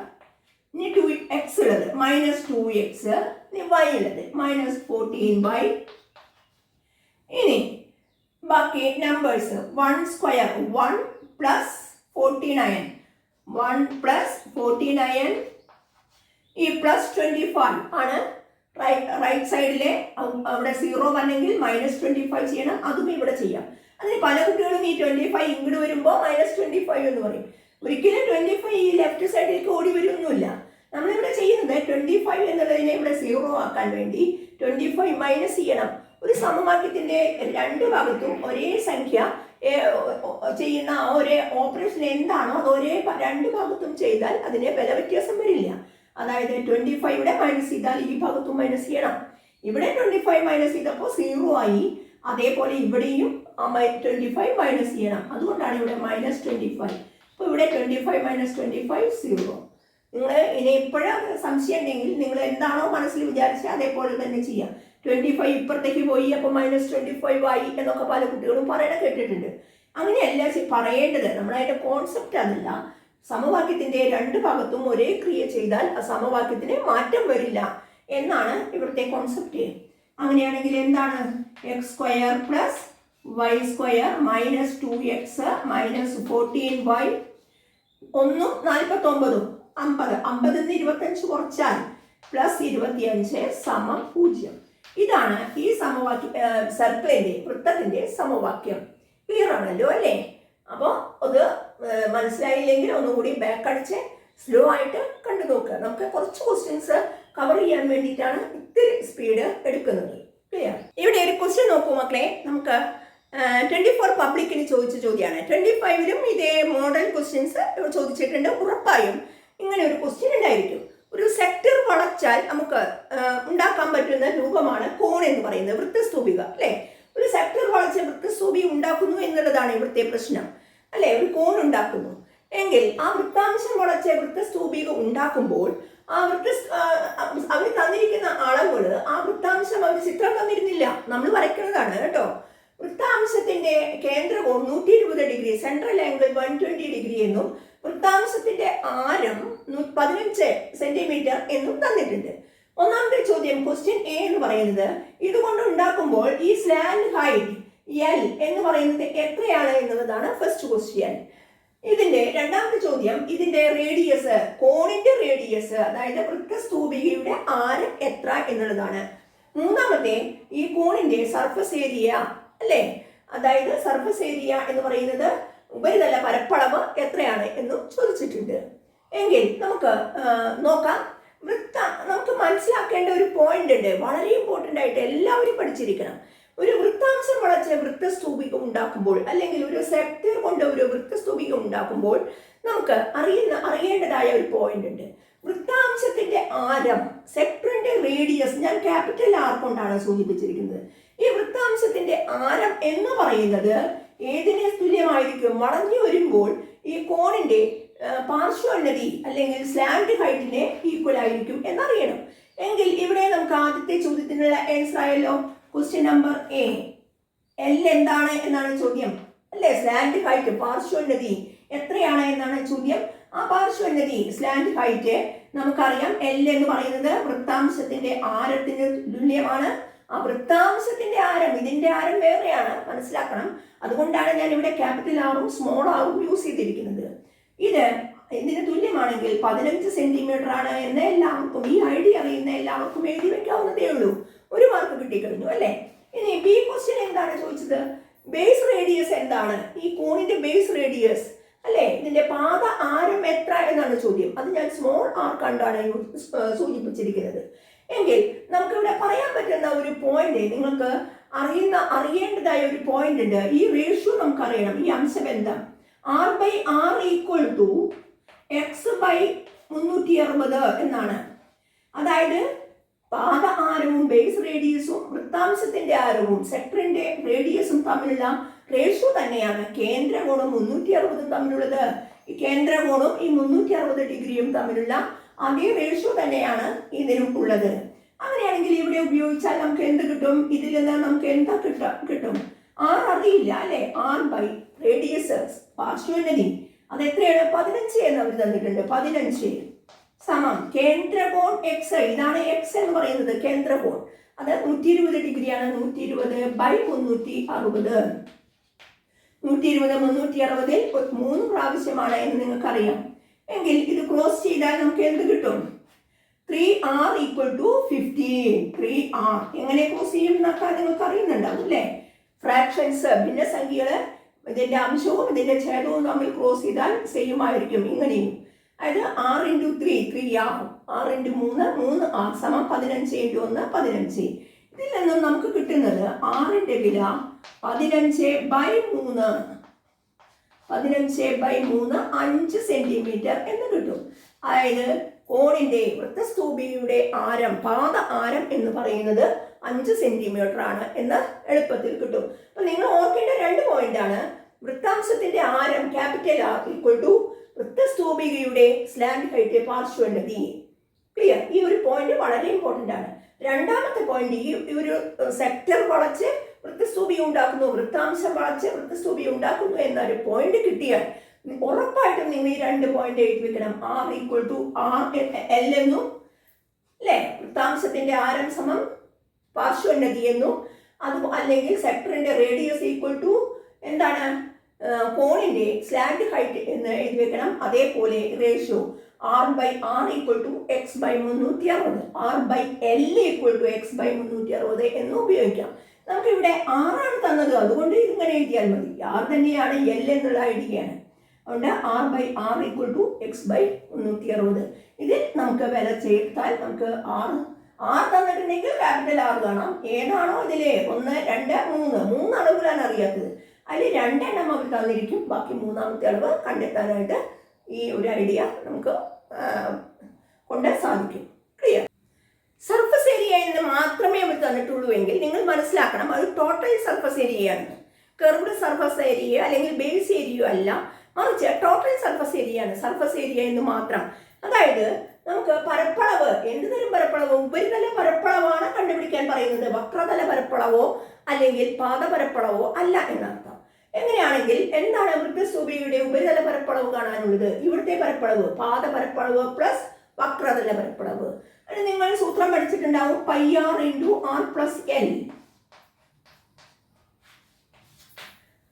ഇനി 2x ഉള്ളത് മൈനസ് 2x, ഇനി y ഉള്ളത് മൈനസ് 14y. ഇനി ബാക്കി നമ്പേഴ്സ് 1 സ്ക്വയർ 1 പ്ലസ് 49, 1 പ്ലസ് 49 ഈ പ്ലസ് 25 ആണ്. റൈറ്റ് സൈഡിലെ അവിടെ 0 വന്നെങ്കിൽ മൈനസ് 25 ചെയ്യണം. അതും ഇവിടെ ചെയ്യാം. അതിന് പല കുട്ടികളും ഈ 25 ഇങ്ങോട്ട് വരുമ്പോൾ മൈനസ് 25 എന്ന് പറയും. ഒരിക്കലും 25 ഈ ലെഫ്റ്റ് സൈഡിലേക്ക് ഓടി വരുമൊന്നുമില്ല. നമ്മളിവിടെ ചെയ്യുന്നത് 25 എന്നുള്ളതിനെ ഇവിടെ 0 ആക്കാൻ വേണ്ടി 25 മൈനസ് ചെയ്യണം. ഒരു സമവാക്യത്തിന്റെ 2 ഭാഗത്തും ഒരേ സംഖ്യ ചെയ്യുന്ന ഒരേ ഓപ്പറേഷൻ എന്താണോ അത് ഒരേ 2 ഭാഗത്തും ചെയ്താൽ അതിന് വില വ്യത്യാസം വരില്ല. അതായത് 25 ഇവിടെ മൈനസ് ചെയ്താൽ ഈ ഭാഗത്തും മൈനസ് ചെയ്യണം. ഇവിടെ 25 മൈനസ് ചെയ്തപ്പോൾ 0 ആയി. അതേപോലെ ഇവിടെയും 25 മൈനസ് ചെയ്യണം. അതുകൊണ്ടാണ് ഇവിടെ മൈനസ് 25. അപ്പോൾ ഇവിടെ 25 മൈനസ് 25 0. നിങ്ങൾ ഇനി ഇപ്പോഴും സംശയം ഉണ്ടെങ്കിൽ നിങ്ങൾ എന്താണോ മനസ്സിൽ വിചാരിച്ചത് അതേപോലെ തന്നെ ചെയ്യാം. 25 ഇപ്പുറത്തേക്ക് പോയി, അപ്പോൾ -25 ആയി എന്നൊക്കെ പല കുട്ടികളും പറയണ കേട്ടിട്ടുണ്ട്. അങ്ങനെയല്ല പറയേണ്ടത്. നമ്മളതിൻ്റെ കോൺസെപ്റ്റ് അതല്ല. സമവാക്യത്തിൻ്റെ രണ്ട് ഭാഗത്തും ഒരേ ക്രിയ ചെയ്താൽ ആ സമവാക്യത്തിന് മാറ്റം വരില്ല എന്നാണ് ഇവിടുത്തെ കോൺസെപ്റ്റ്. അങ്ങനെയാണെങ്കിൽ എന്താണ് x² + y² - 2x - 14y 1 49 50 50 നിന്ന് 25 കുറച്ചാൽ +25 = 0. ഇതാണ് ഈ സർക്കിളിന്റെ വൃത്തത്തിന്റെ സമവാക്യം. ക്ലിയർ ആണല്ലോ അല്ലേ? അപ്പോൾ അത് മനസ്സിലായില്ലെങ്കിൽ ഒന്നുകൂടി ബാക്ക് അടിച്ച് സ്ലോ ആയിട്ട് കണ്ടു നോക്കുക. നമുക്ക് കുറച്ച് ക്വസ്റ്റ്യൻസ് കവർ ചെയ്യാൻ വേണ്ടിയിട്ടാണ് ഇത്തിരി സ്പീഡ് എടുക്കുന്നത്. ക്ലിയർ? ഇവിടെ ഒരു ക്വസ്റ്റ്യൻ നോക്കൂ മക്കളെ. നമുക്ക് 24 പബ്ലിക്കിന് ചോദിച്ച ചോദ്യമാണ്. 25ലും ഇതേ മോഡൽ ക്വസ്റ്റ്യൻസ് ചോദിച്ചിട്ടുണ്ട്. ഉറപ്പായും ഇങ്ങനെ ഒരു ക്വസ്റ്റ്യൻ ഉണ്ടായിരിക്കും. ഒരു സെക്ടർ വളച്ചാൽ നമുക്ക് ഉണ്ടാക്കാൻ പറ്റുന്ന രൂപമാണ് കോൺ എന്ന് പറയുന്നത്, വൃത്തസ്തൂപിക അല്ലേ? ഒരു സെക്ടർ വളച്ച് വൃത്തസ്തൂപിക ഉണ്ടാക്കുന്നു എന്നുള്ളതാണ് ഇവിടുത്തെ പ്രശ്നം അല്ലേ? ഒരു കോൺ ഉണ്ടാക്കുന്നു എങ്കിൽ ആ വൃത്താംശം വളച്ച വൃത്തസ്തൂപിക ഉണ്ടാക്കുമ്പോൾ അവർ തന്നിരിക്കുന്ന അളവുകൾ, ആ വൃത്താംശം അവർ ചിത്രം തന്നിരുന്നില്ല, നമ്മൾ വരയ്ക്കുന്നതാണ് കേട്ടോ. വൃത്താംശത്തിന്റെ കേന്ദ്രകോൺ 120 ഡിഗ്രി, സെൻട്രൽ ആംഗിൾ 120 ഡിഗ്രി എന്നും വൃത്താംശത്തിന്റെ ആരം 15 സെന്റിമീറ്റർ എന്നും തന്നിട്ടുണ്ട്. ഒന്നാമത്തെ ചോദ്യം ക്വസ്റ്റ്യൻ എ എന്ന് പറയുന്നത് ഇതുകൊണ്ട് ഉണ്ടാക്കുമ്പോൾ ഈ സ്ലാൻഡ് ഹൈറ്റ് എൽ എന്ന് പറയുന്നത് എത്രയാണ് എന്നുള്ളതാണ് ഫസ്റ്റ് ക്വസ്റ്റ്യൻ. ഇതിന്റെ രണ്ടാമത്തെ ചോദ്യം ഇതിന്റെ റേഡിയസ്, കോണിന്റെ റേഡിയസ്, അതായത് വൃത്തസ്തൂപികയുടെ ആരം എത്ര എന്നുള്ളതാണ്. മൂന്നാമത്തെ ഈ കോണിന്റെ സർഫസ് ഏരിയ അല്ലേ? അതായത് സർഫസ് ഏരിയ എന്ന് പറയുന്നത് ഉപരിതല പരപ്പളവ് എത്രയാണ് എന്നും ചോദിച്ചിട്ടുണ്ട്. എങ്കിൽ നമുക്ക് നോക്കാം. നമുക്ക് മനസ്സിലാക്കേണ്ട ഒരു പോയിന്റ് ഉണ്ട്, വളരെ ഇമ്പോർട്ടൻ്റ് ആയിട്ട് എല്ലാവരും പഠിച്ചിരിക്കണം. ഒരു വൃത്താംശം വളച്ച വൃത്തസ്തൂപിക ഉണ്ടാക്കുമ്പോൾ അല്ലെങ്കിൽ ഒരു സെക്ടർ കൊണ്ട് ഒരു വൃത്തസ്തൂപിക ഉണ്ടാക്കുമ്പോൾ നമുക്ക് അറിയേണ്ടതായ ഒരു പോയിന്റ് ഉണ്ട്. വൃത്താംശത്തിന്റെ ആരം, സെക്ടറിന്റെ റേഡിയസ് ഞാൻ ക്യാപിറ്റൽ R കൊണ്ടാണ് സൂചിപ്പിച്ചിരിക്കുന്നത്. ഈ വൃത്താംശത്തിന്റെ ആരം എന്ന് പറയുന്നത് ഏതിനെ തുല്യമായിരിക്കും? വളഞ്ഞു വരുമ്പോൾ ഈ കോണിന്റെ പാർശ്വോന്നതി അല്ലെങ്കിൽ സ്ലാൻഡ് ഹൈറ്റിനെ ഈക്വൽ ആയിരിക്കും എന്നറിയണം. എങ്കിൽ ഇവിടെ നമുക്ക് ആദ്യത്തെ ചോദ്യത്തിനുള്ള ആൻസർ ആയല്ലോ. ക്വസ്റ്റ്യൻ നമ്പർ എ, എൽ എന്താണ് എന്നാണ് ചോദ്യം അല്ലേ? സ്ലാൻഡ് ഹൈറ്റ്, പാർശ്വോന്നതി എത്രയാണ് എന്നാണ് ചോദ്യം. ആ പാർശ്വോന്നതി സ്ലാൻഡ് ഹൈറ്റ് നമുക്കറിയാം. എൽ എന്ന് പറയുന്നത് വൃത്താംശത്തിന്റെ ആരത്തിന് തുല്യമാണ്. ആ വൃത്താംശത്തിന്റെ ആരം, ഇതിന്റെ ആരം വേറെയാണ്, മനസ്സിലാക്കണം. അതുകൊണ്ടാണ് ഞാൻ ഇവിടെ ക്യാപിറ്റൽ ആറും സ്മോൾ ആറും യൂസ് ചെയ്തിരിക്കുന്നത്. ഇതിന് തുല്യമാണെങ്കിൽ 15 സെന്റിമീറ്റർ ആണ് എന്ന് എല്ലാവർക്കും, ഈ ഐഡിയ അറിയുന്ന എല്ലാവർക്കും എഴുതി വെക്കാവുന്നതേ ഉള്ളൂ. ഒരു മാർക്ക് കിട്ടിക്കഴിഞ്ഞു അല്ലേ? ഇനി ബി ക്വസ്റ്റ്യൻ എന്താണ് ചോദിച്ചത്? ബേസ് റേഡിയസ് എന്താണ്? ഈ കോണിന്റെ ബേസ് റേഡിയസ് അല്ലേ? ഇതിന്റെ പാദ ആരം എത്ര എന്നാണ് ചോദ്യം. അത് ഞാൻ സ്മോൾ ആർ കണ്ടാണ് സൂചിപ്പിച്ചിരിക്കുന്നത്. എങ്കിൽ നമുക്കിവിടെ പറയാൻ പറ്റുന്ന ഒരു പോയിന്റ്, നിങ്ങൾക്ക് അറിയേണ്ടതായ ഒരു പോയിന്റ് ഉണ്ട്. ഈ റേഷ്യോ നമുക്കറിയണം, ഈ അംശബന്ധം R/R = x/360 എന്നാണ്. അതായത് പാദ ആരവും ബേസ് റേഡിയസും വൃത്താംശത്തിന്റെ ആരവും സെക്ടറിന്റെ റേഡിയസും തമ്മിലുള്ള റേഷ്യോ തന്നെയാണ് കേന്ദ്രകോണും 360 തമ്മിലുള്ളത്. ഈ കേന്ദ്രകോണും ഈ 360 ഡിഗ്രിയും തമ്മിലുള്ള അതേ റേഷ്യോ തന്നെയാണ് ഇതിനും ഉള്ളത്. അങ്ങനെയാണെങ്കിൽ ഇവിടെ ഉപയോഗിച്ചാൽ നമുക്ക് എന്ത് കിട്ടും? ഇതിൽ നിന്ന് നമുക്ക് എന്താ കിട്ടും? R അറിയില്ല അല്ലെ? R/റേഡിയസ് പാർശ്വോന്നതി അത് എത്രയാണ്? 15 എന്ന് അവർ തന്നിട്ടുണ്ട്. 15 സമം കേന്ദ്രകോൺ x, ഇതാണ് x എന്ന് പറയുന്നത് കേന്ദ്രകോൺ. അത് 120 ഡിഗ്രിയാണ്. 120/360. 120 360 പ്രാവശ്യമാണ് എന്ന് നിങ്ങൾക്കറിയാം. എങ്കിൽ ഇത് ക്രോസ് ചെയ്താൽ നമുക്ക് എന്ത് കിട്ടും? 3R = 15. 3R എങ്ങനെ ക്രോസ് ചെയ്യും എന്നൊക്കെ നിങ്ങൾക്ക് അറിയുന്നുണ്ടാവും അല്ലേ? ഫ്രാക്ഷൻസ്, ഭിന്നസംഖ്യകള്, ഇതിന്റെ അംശവും ഇതിന്റെ ഛേദവും തമ്മിൽ ക്രോസ് ചെയ്താൽ സെയിം ആയിരിക്കും. ഇങ്ങനെയും അതായത് R × 3 3R, R × 3 3R സമം 15 × 1 15. ഇതിൽ നിന്നും നമുക്ക് കിട്ടുന്നത് R ന്റെ വില 15/3 5 സെന്റിമീറ്റർ എന്ന് കിട്ടും. അതായത് കോണിന്റെ വൃത്തസ്തൂപികയുടെ ആരം, പാദ ആരം എന്ന് പറയുന്നത് 5 സെന്റിമീറ്റർ ആണ് എന്ന് എളുപ്പത്തിൽ കിട്ടും. അപ്പൊ നിങ്ങൾ ഓർക്കേണ്ട 2 പോയിന്റ് ആണ്. വൃത്താംശത്തിന്റെ ആരം ക്യാപിറ്റൽ R = വൃത്തസ്തൂപികയുടെ സ്ലാൻഡ് ഹൈറ്റ് പാർശ്വോന്നതി. ക്ലിയർ? ഈ ഒരു പോയിന്റ് വളരെ ഇമ്പോർട്ടൻ്റ് ആണ്. രണ്ടാമത്തെ പോയിന്റ്, ഈ ഒരു സെക്ടർ വളച്ച് വൃത്തസ്തൂപി ഉണ്ടാക്കുന്നു, വൃത്താംശം വളച്ച് വൃത്തസ്തൂപി ഉണ്ടാക്കുന്നു എന്നൊരു പോയിന്റ് കിട്ടിയാൽ ഉറപ്പായിട്ടും നിങ്ങൾ ഈ 2 പോയിന്റ് എഴുതി വെക്കണം. R ഈക്വൽ ടു L എന്നും, അല്ലേ, വൃത്താംശത്തിന്റെ ആരം സമം പാർശ്വോന്നതി എന്നും, അത് അല്ലെങ്കിൽ സെക്ടറിന്റെ റേഡിയസ് ഈക്വൽ ടു എന്താണ്, കോണിന്റെ സ്ലാൻഡ് ഹൈറ്റ് എന്ന് എഴുതി വെക്കണം. അതേപോലെ ratio R/R equal to x/360, R/L equal to x/360 എന്ന് ഉപയോഗിക്കാം. നമുക്കിവിടെ ആറാണ് തന്നത്, അതുകൊണ്ട് ഇതിങ്ങനെ എഴുതിയാൽ മതി. R തന്നെയാണ് L എന്നുള്ള ഐഡിയയാണ്. അതുകൊണ്ട് R/R ഈക്വൽ ടു x/360. ഇതിൽ നമുക്ക് വില ചേർത്താൽ നമുക്ക് R തന്നിട്ടുണ്ടെങ്കിൽ ക്യാപിറ്റൽ R കാണാം. ഏതാണോ ഇതിലെ 1, 2, 3 അളവുകളാണ് അറിയാത്തത്. അതിൽ 2 എണ്ണം അവർ തന്നിരിക്കും. ബാക്കി 3ാമത്തെ അളവ് കണ്ടെത്താനായിട്ട് ഈ ഒരു ഐഡിയ നമുക്ക് കൊണ്ട് സാധിക്കും. ക്ലിയർ? സർഫസ് ഏരിയ എന്ന് മാത്രമേ അവർ തന്നിട്ടുള്ളൂ എങ്കിൽ നിങ്ങൾ മനസ്സിലാക്കണം അത് ടോട്ടൽ സർഫസ് ഏരിയയാണ്. കർവ്ഡ് സർഫസ് ഏരിയ അല്ലെങ്കിൽ ബേസ് ഏരിയ അല്ല, മറിച്ച് ടോട്ടൽ സർഫസ് ഏരിയയാണ്. സർഫസ് ഏരിയ എന്ന് മാത്രം. അതായത് നമുക്ക് പരപ്പളവ്, എന്ത് തരം പരപ്പളവ്? ഉപരിതല പരപ്പളവാണ് കണ്ടുപിടിക്കാൻ പറയുന്നത്. വക്രതല പരപ്പളവോ അല്ലെങ്കിൽ പാദപരപ്പളവോ അല്ല എന്നർത്ഥം. എങ്ങനെയാണെങ്കിൽ എന്താണ് വൃത്തസ്തൂപിയുടെ ഉപരിതല പരപ്പളവ് കാണാനുള്ളത്? ഇവിടുത്തെ പരപ്പളവ് പാദപരപ്പളവ് പ്ലസ് വക്രതല പരപ്പളവ്. അതിന് നിങ്ങൾ സൂത്രം പഠിച്ചിട്ടുണ്ടാവും, πr × r+l,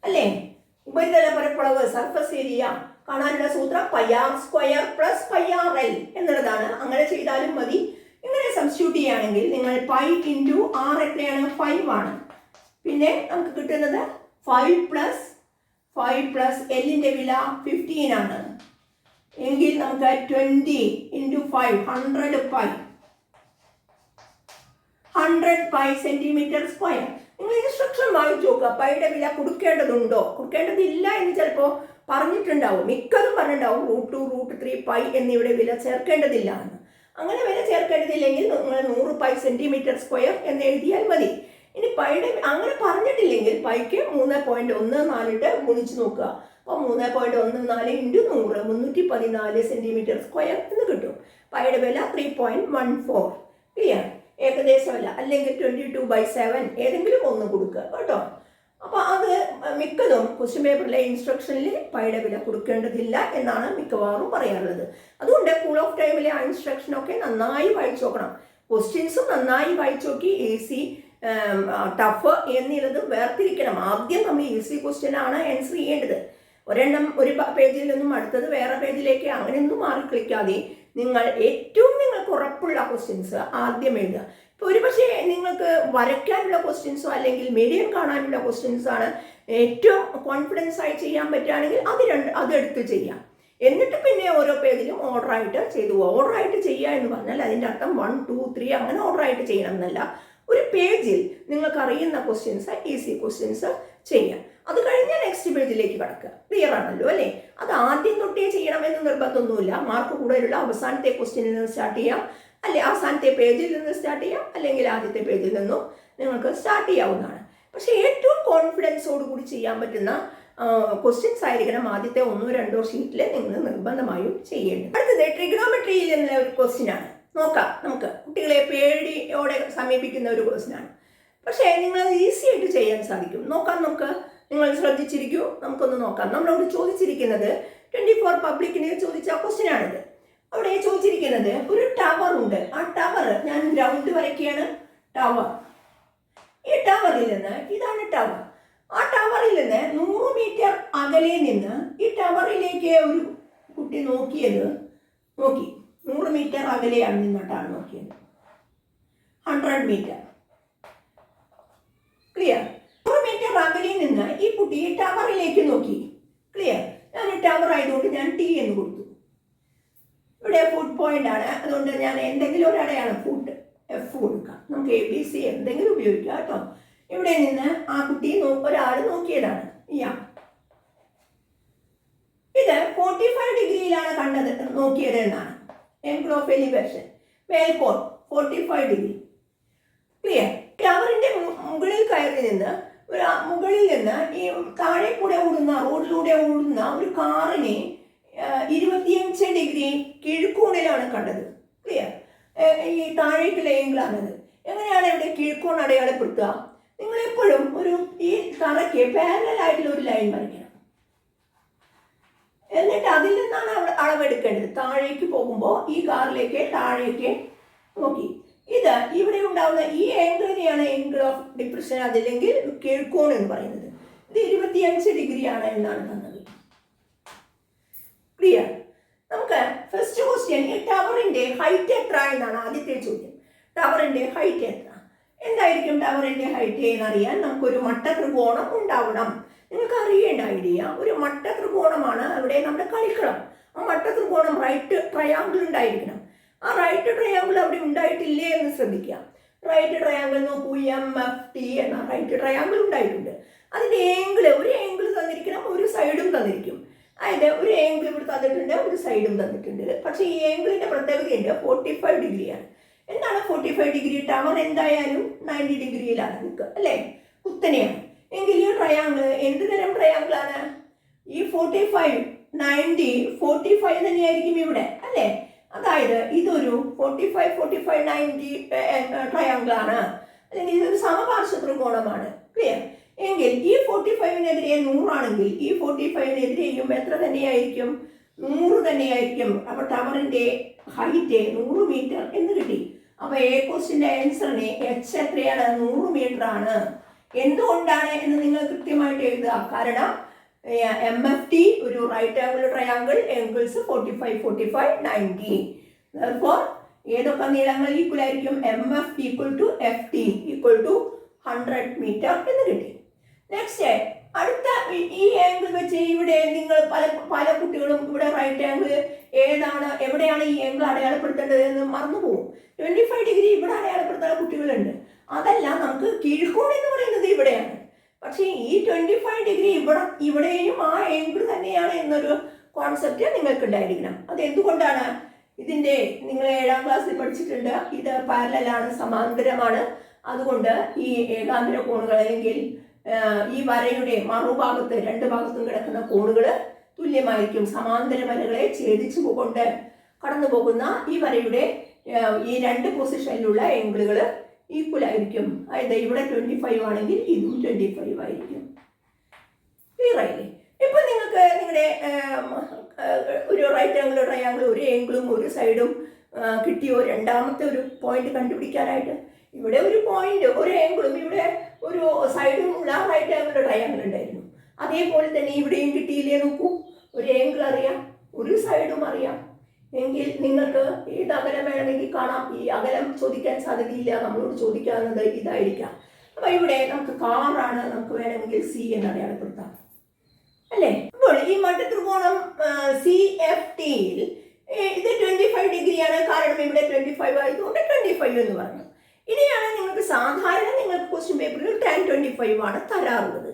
അല്ലേ? ഉപരിതല പരപ്പളവ് സർഫസ് ഏരിയ കാണാനുള്ള സൂത്രം πr² + πrl എന്നുള്ളതാണ്. അങ്ങനെ ചെയ്താലും മതി. ഇങ്ങനെ സബ്സ്റ്റിറ്റ്യൂട്ട് ചെയ്യുകയാണെങ്കിൽ നിങ്ങൾ π × r എത്രയാണ്? 5 ആണ്. പിന്നെ നമുക്ക് കിട്ടുന്നത് 5 + L-ന്റെ വില 15 ആണ്. എങ്കിൽ നമുക്ക് 20 × 5 100 π cm². നിങ്ങൾ ഇൻസ്ട്രക്ഷൻ വായിച്ചു നോക്കുക. പൈയുടെ വില കൊടുക്കേണ്ടതുണ്ടോ, കൊടുക്കേണ്ടതില്ല എന്ന് ചിലപ്പോൾ പറഞ്ഞിട്ടുണ്ടാവും. മിക്കതും പറഞ്ഞിട്ടുണ്ടാവും √2, √3 π എന്നിവിടെ വില ചേർക്കേണ്ടതില്ല എന്ന്. അങ്ങനെ വില ചേർക്കേണ്ടതില്ലെങ്കിൽ നിങ്ങൾ 100 π cm² എന്ന് എഴുതിയാൽ മതി. ഇനി പൈയുടെ അങ്ങനെ പറഞ്ഞിട്ടില്ലെങ്കിൽ പൈക്ക് 3.14 ഗുണിച്ച് നോക്കുക. അപ്പോൾ 3.14 × 100 314 cm² എന്ന് കിട്ടും. പൈയുടെ വില 3.14. ക്ലിയർ? ഏകദേശമല്ല, അല്ലെങ്കിൽ 22/7 ഏതെങ്കിലും ഒന്ന് കൊടുക്കുക കേട്ടോ. അപ്പോൾ അത് മിക്കതും ക്വസ്റ്റ്യൻ പേപ്പറിലെ ഇൻസ്ട്രക്ഷനിൽ പൈയുടെ വില കൊടുക്കേണ്ടതില്ല എന്നാണ് മിക്കവാറും പറയാറുള്ളത്. അതുകൊണ്ട് കൂൾ ഓഫ് ടൈമിലെ ആ ഇൻസ്ട്രക്ഷനൊക്കെ നന്നായി വായിച്ചു നോക്കണം. ക്വസ്റ്റ്യൻസും നന്നായി വായിച്ചു നോക്കി ഈസി ടഫ് എന്നുള്ളത് വേർതിരിക്കണം. ആദ്യം നമ്മൾ ഈസി ക്വസ്റ്റ്യൻ ആണ് ആൻസർ ചെയ്യേണ്ടത്. ഒരെണ്ണം ഒരു പേജിൽ നിന്നും അടുത്തത് വേറെ പേജിലേക്ക് അങ്ങനെയൊന്നും മാറിക്കളിക്കാതെ നിങ്ങൾക്ക് ഉറപ്പുള്ള ക്വസ്റ്റ്യൻസ് ആദ്യം എഴുതുക. ഇപ്പോൾ ഒരുപക്ഷെ നിങ്ങൾക്ക് വരയ്ക്കാനുള്ള ക്വസ്റ്റ്യൻസോ അല്ലെങ്കിൽ മീഡിയം കാണാനുള്ള ക്വസ്റ്റ്യൻസ് ആണ് ഏറ്റവും കോൺഫിഡൻസ് ആയി ചെയ്യാൻ പറ്റുകയാണെങ്കിൽ അതെടുത്ത് ചെയ്യാം. എന്നിട്ട് പിന്നെ ഓരോ പേജിലും ഓർഡറായിട്ട് ചെയ്തു പോവുക. ഓർഡറായിട്ട് ചെയ്യുക എന്ന് പറഞ്ഞാൽ അതിൻ്റെ അർത്ഥം 1, 2, 3 അങ്ങനെ ഓർഡറായിട്ട് ചെയ്യണം എന്നല്ല. ഒരു പേജിൽ നിങ്ങൾക്ക് അറിയുന്ന ക്വസ്റ്റ്യൻസ്, ഈസി ക്വസ്റ്റ്യൻസ് ചെയ്യാം. അത് കഴിഞ്ഞാൽ നെക്സ്റ്റ് പേജിലേക്ക് കടക്കുക. ക്ലിയർ ആണല്ലോ അല്ലേ? അത് ആദ്യം തൊട്ടേ ചെയ്യണമെന്ന് നിർബന്ധമൊന്നുമില്ല. മാർക്ക് കൂടുതലുള്ള അവസാനത്തെ ക്വസ്റ്റ്യനിൽ നിന്ന് സ്റ്റാർട്ട് ചെയ്യാം, അല്ലെ അവസാനത്തെ പേജിൽ നിന്ന് സ്റ്റാർട്ട് ചെയ്യാം, അല്ലെങ്കിൽ ആദ്യത്തെ പേജിൽ നിന്നും നിങ്ങൾക്ക് സ്റ്റാർട്ട് ചെയ്യാവുന്നതാണ്. പക്ഷേ ഏറ്റവും കോൺഫിഡൻസോട് കൂടി ചെയ്യാൻ പറ്റുന്ന ക്വസ്റ്റ്യൻസ് ആയിരിക്കണം ആദ്യത്തെ 1, 2 ഷീറ്റിൽ നിങ്ങൾ നിർബന്ധമായും ചെയ്യേണ്ടത്. അടുത്തത് ട്രിഗണോമെട്രിയിൽ നിന്നുള്ള ഒരു ക്വസ്റ്റ്യനാണ്. നോക്കാം, നമുക്ക് കുട്ടികളെ പേടിയോടെ സമീപിക്കുന്ന ഒരു ക്വസ്റ്റ്യനാണ്. പക്ഷേ നിങ്ങൾ ഈസി ആയിട്ട് ചെയ്യാൻ സാധിക്കും. നോക്കാം, നിങ്ങൾ ശ്രദ്ധിച്ചിരിക്കൂ. നമുക്കൊന്ന് നോക്കാം. നമ്മളോട് ചോദിച്ചിരിക്കുന്നത് 24 പബ്ലിക്കിന് ചോദിച്ച ക്വസ്റ്റ്യനാണിത്. അവിടെ ചോദിച്ചിരിക്കുന്നത് ഒരു ടവർ ഉണ്ട്. ആ ടവർ ഞാൻ ഗ്രൗണ്ട് വരയ്ക്കുകയാണ്. ടവർ, ഈ ടവറിൽ നിന്ന്, ഇതാണ് ടവർ. ആ ടവറിൽ നിന്ന് 100 മീറ്റർ അകലെ നിന്ന് ഈ ടവറിലേക്ക് ഒരു കുട്ടി നോക്കി 100 മീറ്റർ അകലെയാണ് നിന്നിട്ടാണ് നോക്കിയത്. 100 മീറ്റർ. ക്ലിയർ? 100 മീറ്റർ അകലെ നിന്ന് ഈ കുട്ടി ടവറിലേക്ക് നോക്കി. ക്ലിയർ? ഞാൻ ടവർ ആയതുകൊണ്ട് ഞാൻ T എന്ന് കൊടുത്തു. ഇവിടെ ഫുഡ് പോയിന്റ് ആണ്, അതുകൊണ്ട് ഞാൻ എന്തെങ്കിലും ഒരു അടയാണ് ഫുഡ് F കൊടുക്കാം. നമുക്ക് ABC എന്തെങ്കിലും ഉപയോഗിക്കാം കേട്ടോ. ഇവിടെ നിന്ന് ആ കുട്ടി ഒരാൾ നോക്കിയതാണ്. ഇത് 45 ഡിഗ്രിയിലാണ് നോക്കിയത് എന്നാണ്. ആംഗിൾ ഓഫ് എലിവേഷൻ മേൽക്കോൺ 45 ഡിഗ്രി. ക്ലിയർ? ടവറിന്റെ മുകളിൽ കയറി നിന്ന് മുകളിൽ നിന്ന് ഈ താഴെ കൂടെ ഓടുന്ന റോഡിലൂടെ ഓടുന്ന ഒരു കാറിനെ 25 ഡിഗ്രി കിഴക്കൂണിലാണ് കണ്ടത്. ക്ലിയർ? ഈ താഴേക്കുള്ള ഏങ്കിളാണത്. എങ്ങനെയാണ് ഇവിടെ കിഴക്കോൺ അടയാളപ്പെടുത്തുക? നിങ്ങളെപ്പോഴും ഈ തറയ്ക്ക് പാരലലായിട്ടുള്ള ഒരു ലൈൻ വരയ്ക്കണം. എന്നിട്ട് അതിൽ നിന്നാണ് അളവെടുക്കേണ്ടത്. താഴേക്ക് പോകുമ്പോൾ ഈ കാറിലേക്ക് താഴേക്ക് നോക്കി ഇത് ഇവിടെ ഉണ്ടാവുന്ന ഈ ആംഗിളിനെയാണ് ആംഗിൾ ഓഫ് ഡിപ്രഷൻ, അതല്ലെങ്കിൽ കിഴക്കോൺ എന്ന് പറയുന്നത്. ഇത് 25 ഡിഗ്രിയാണ് എന്നാണ് തന്നത്. ക്ലിയർ? നമുക്ക് ഫസ്റ്റ് ക്വസ്റ്റ്യൻ, ഈ ടവറിന്റെ ഹൈറ്റ് എത്ര എന്നാണ് ആദ്യത്തെ ചോദ്യം. ടവറിന്റെ ഹൈറ്റ് എത്ര? എന്തായിരിക്കും ടവറിന്റെ ഹൈറ്റ് എന്നറിയാൻ നമുക്കൊരു മട്ട ത്രികോണം ഉണ്ടാവണം. നിങ്ങൾക്ക് അറിയേണ്ട ഐഡിയ, ഒരു മട്ട ത്രികോണമാണ് അവിടെ നമ്മുടെ കളിക്കളം. ആ മട്ട ത്രികോണം റൈറ്റ് ട്രയാങ്കിൾ ഉണ്ടായിരിക്കണം. ആ റൈറ്റ് ട്രയാങ്കിൾ അവിടെ ഉണ്ടായിട്ടില്ലേ എന്ന് ശ്രദ്ധിക്കാം. റൈറ്റ് ട്രയാങ്കിൾ നോക്കൂ, MFT എന്ന റൈറ്റ് ട്രയാങ്കിൾ ഉണ്ടായിട്ടുണ്ട്. അതിന്റെ ഒരു ആംഗിൾ തന്നിരിക്കണം, ഒരു സൈഡും തന്നിരിക്കും. അതായത് ഒരു ആംഗിൾ ഇവിടെ തന്നിട്ടുണ്ട്, ഒരു സൈഡും തന്നിട്ടുണ്ട്. പക്ഷേ ഈ ആംഗിളിന്റെ പ്രത്യേകതയുണ്ട്, 45 ഡിഗ്രിയാണ്. എന്താണ് 45 ഡിഗ്രി? ടവർ എന്തായാലും 90 ഡിഗ്രിയിലാണ് നിൽക്കുക, അല്ലേ? കുത്തനെയാണ്. എങ്കിൽ ഈ ട്രയാങ്കിൾ എന്ത് തരം ട്രയാങ്കിൾ ആണ്? ഈ 45, 90, 45 തന്നെയായിരിക്കും ഇവിടെ, അല്ലേ? അതായത് ഇതൊരു 45, 45, 90 ട്രയാങ്കിൾ ആണ്, അല്ലെങ്കിൽ ഇതൊരു സമപാർശ്വ ത്രികോണമാണ്. ക്ലിയർ? എങ്കിൽ ഈ 45-നെതിരെ 100 ആണെങ്കിൽ ഈ 45-നെതിരെയും എത്ര തന്നെയായിരിക്കും? 100 തന്നെയായിരിക്കും. അപ്പൊ ടവറിന്റെ ഹൈറ്റ് 100 മീറ്റർ എന്ന് കിട്ടി. അപ്പൊ എ ക്വസ്റ്റിന്റെ ആൻസറിന് H എത്രയാണ്? 100 മീറ്റർ ആണ്. എന്തുകൊണ്ടാണ് എന്ന് നിങ്ങൾ കൃത്യമായിട്ട് എഴുതുക. കാരണം MFT ഒരു right angle triangle, angles 45, 45, 90. Therefore ഏതൊക്കെ നീളങ്ങൾ ഈക്വൽ ആയിരിക്കും? MFT = FT = 100 മീറ്റർ എന്ന് കിട്ടി. നെക്സ്റ്റ്, അടുത്ത ഈ ആംഗിൾ വെച്ച് ഇവിടെ നിങ്ങൾ പല കുട്ടികളും ഇവിടെ റൈറ്റ് ആംഗിൾ ഏതാണ്, എവിടെയാണ് ഈ ആംഗിൾ അടയാളപ്പെടുത്തേണ്ടത് എന്ന് മറന്നുപോകും. 25 ഡിഗ്രി ഇവിടെ അടയാളപ്പെടുത്തുന്ന കുട്ടികളുണ്ട്. അതല്ല, നമുക്ക് കിഴക്കോൺ എന്ന് പറയുന്നത് ഇവിടെയാണ്. പക്ഷേ ഈ 25 ഡിഗ്രി ഇവിടെയും ആ ആംഗിൾ തന്നെയാണ് എന്നൊരു കോൺസെപ്റ്റ് നിങ്ങൾക്ക് ഉണ്ടായിരിക്കണം. അത് എന്തുകൊണ്ടാണ്? ഇതിന്റെ നിങ്ങൾ 7ാം ക്ലാസ്സിൽ പഠിച്ചിട്ടുണ്ട്, ഇത് പാരലലാണ്, സമാന്തരമാണ്. അതുകൊണ്ട് ഈ ഏകാന്തര കോണുകൾ, അല്ലെങ്കിൽ ഈ വരയുടെ മറുഭാഗത്ത് 2 ഭാഗത്തും കിടക്കുന്ന കോണുകൾ തുല്യമായിരിക്കും. സമാന്തര വരകളെ ഛേദിച്ചു കൊണ്ട് കടന്നു പോകുന്ന ഈ വരയുടെ ഈ 2 പൊസിഷനിലുള്ള ആംഗിളുകൾ ഈക്വൽ ആയിരിക്കും. അതായത് ഇവിടെ 25 ആണെങ്കിൽ ഇതും 25 ആയിരിക്കും. ക്ലിയർ ആയില്ലേ? ഇപ്പൊ നിങ്ങൾക്ക് നിങ്ങളുടെ ഒരു റൈറ്റ് ആംഗിൾ ട്രയാംഗിൾ, ഒരു ആംഗിളും ഒരു സൈഡും കിട്ടിയോ? രണ്ടാമത്തെ ഒരു പോയിന്റ് കണ്ടുപിടിക്കാനായിട്ട് ഇവിടെ ഒരു പോയിന്റ്, ഒരു ആംഗിളും ഇവിടെ ഒരു സൈഡും ഉള്ള റൈറ്റ് ആംഗിൾ ട്രയാംഗിൾ ഉണ്ടായിരുന്നു. അതേപോലെ തന്നെ ഇവിടെയും കിട്ടിയില്ലേ? നോക്കൂ, ഒരു ആംഗിൾ അറിയാം, ഒരു സൈഡും അറിയാം. എങ്കിൽ നിങ്ങൾക്ക് ഏത് അകലം വേണമെങ്കിൽ കാണാം. ഈ അകലം ചോദിക്കാൻ സാധ്യതയില്ല, നമ്മളോട് ചോദിക്കാവുന്നത് ഇതായിരിക്കാം. അപ്പൊ ഇവിടെ നമുക്ക് കാറാണ്, നമുക്ക് വേണമെങ്കിൽ C എന്ന് അടയാളപ്പെടുത്താം, അല്ലേ? അപ്പോൾ ഈ മട്ട ത്രികോണം CFT-യിൽ ഇത് 25 ഡിഗ്രിയാണ്. കാരണം ഇവിടെ 25 ആയതുകൊണ്ട് 25 എന്ന് പറഞ്ഞു. ഇനിയാണ് നിങ്ങൾക്ക് സാധാരണ നിങ്ങൾക്ക് ക്വസ്റ്റ്യൻ പേപ്പറിൽ tan 25 ആണ് തരാറുള്ളത്.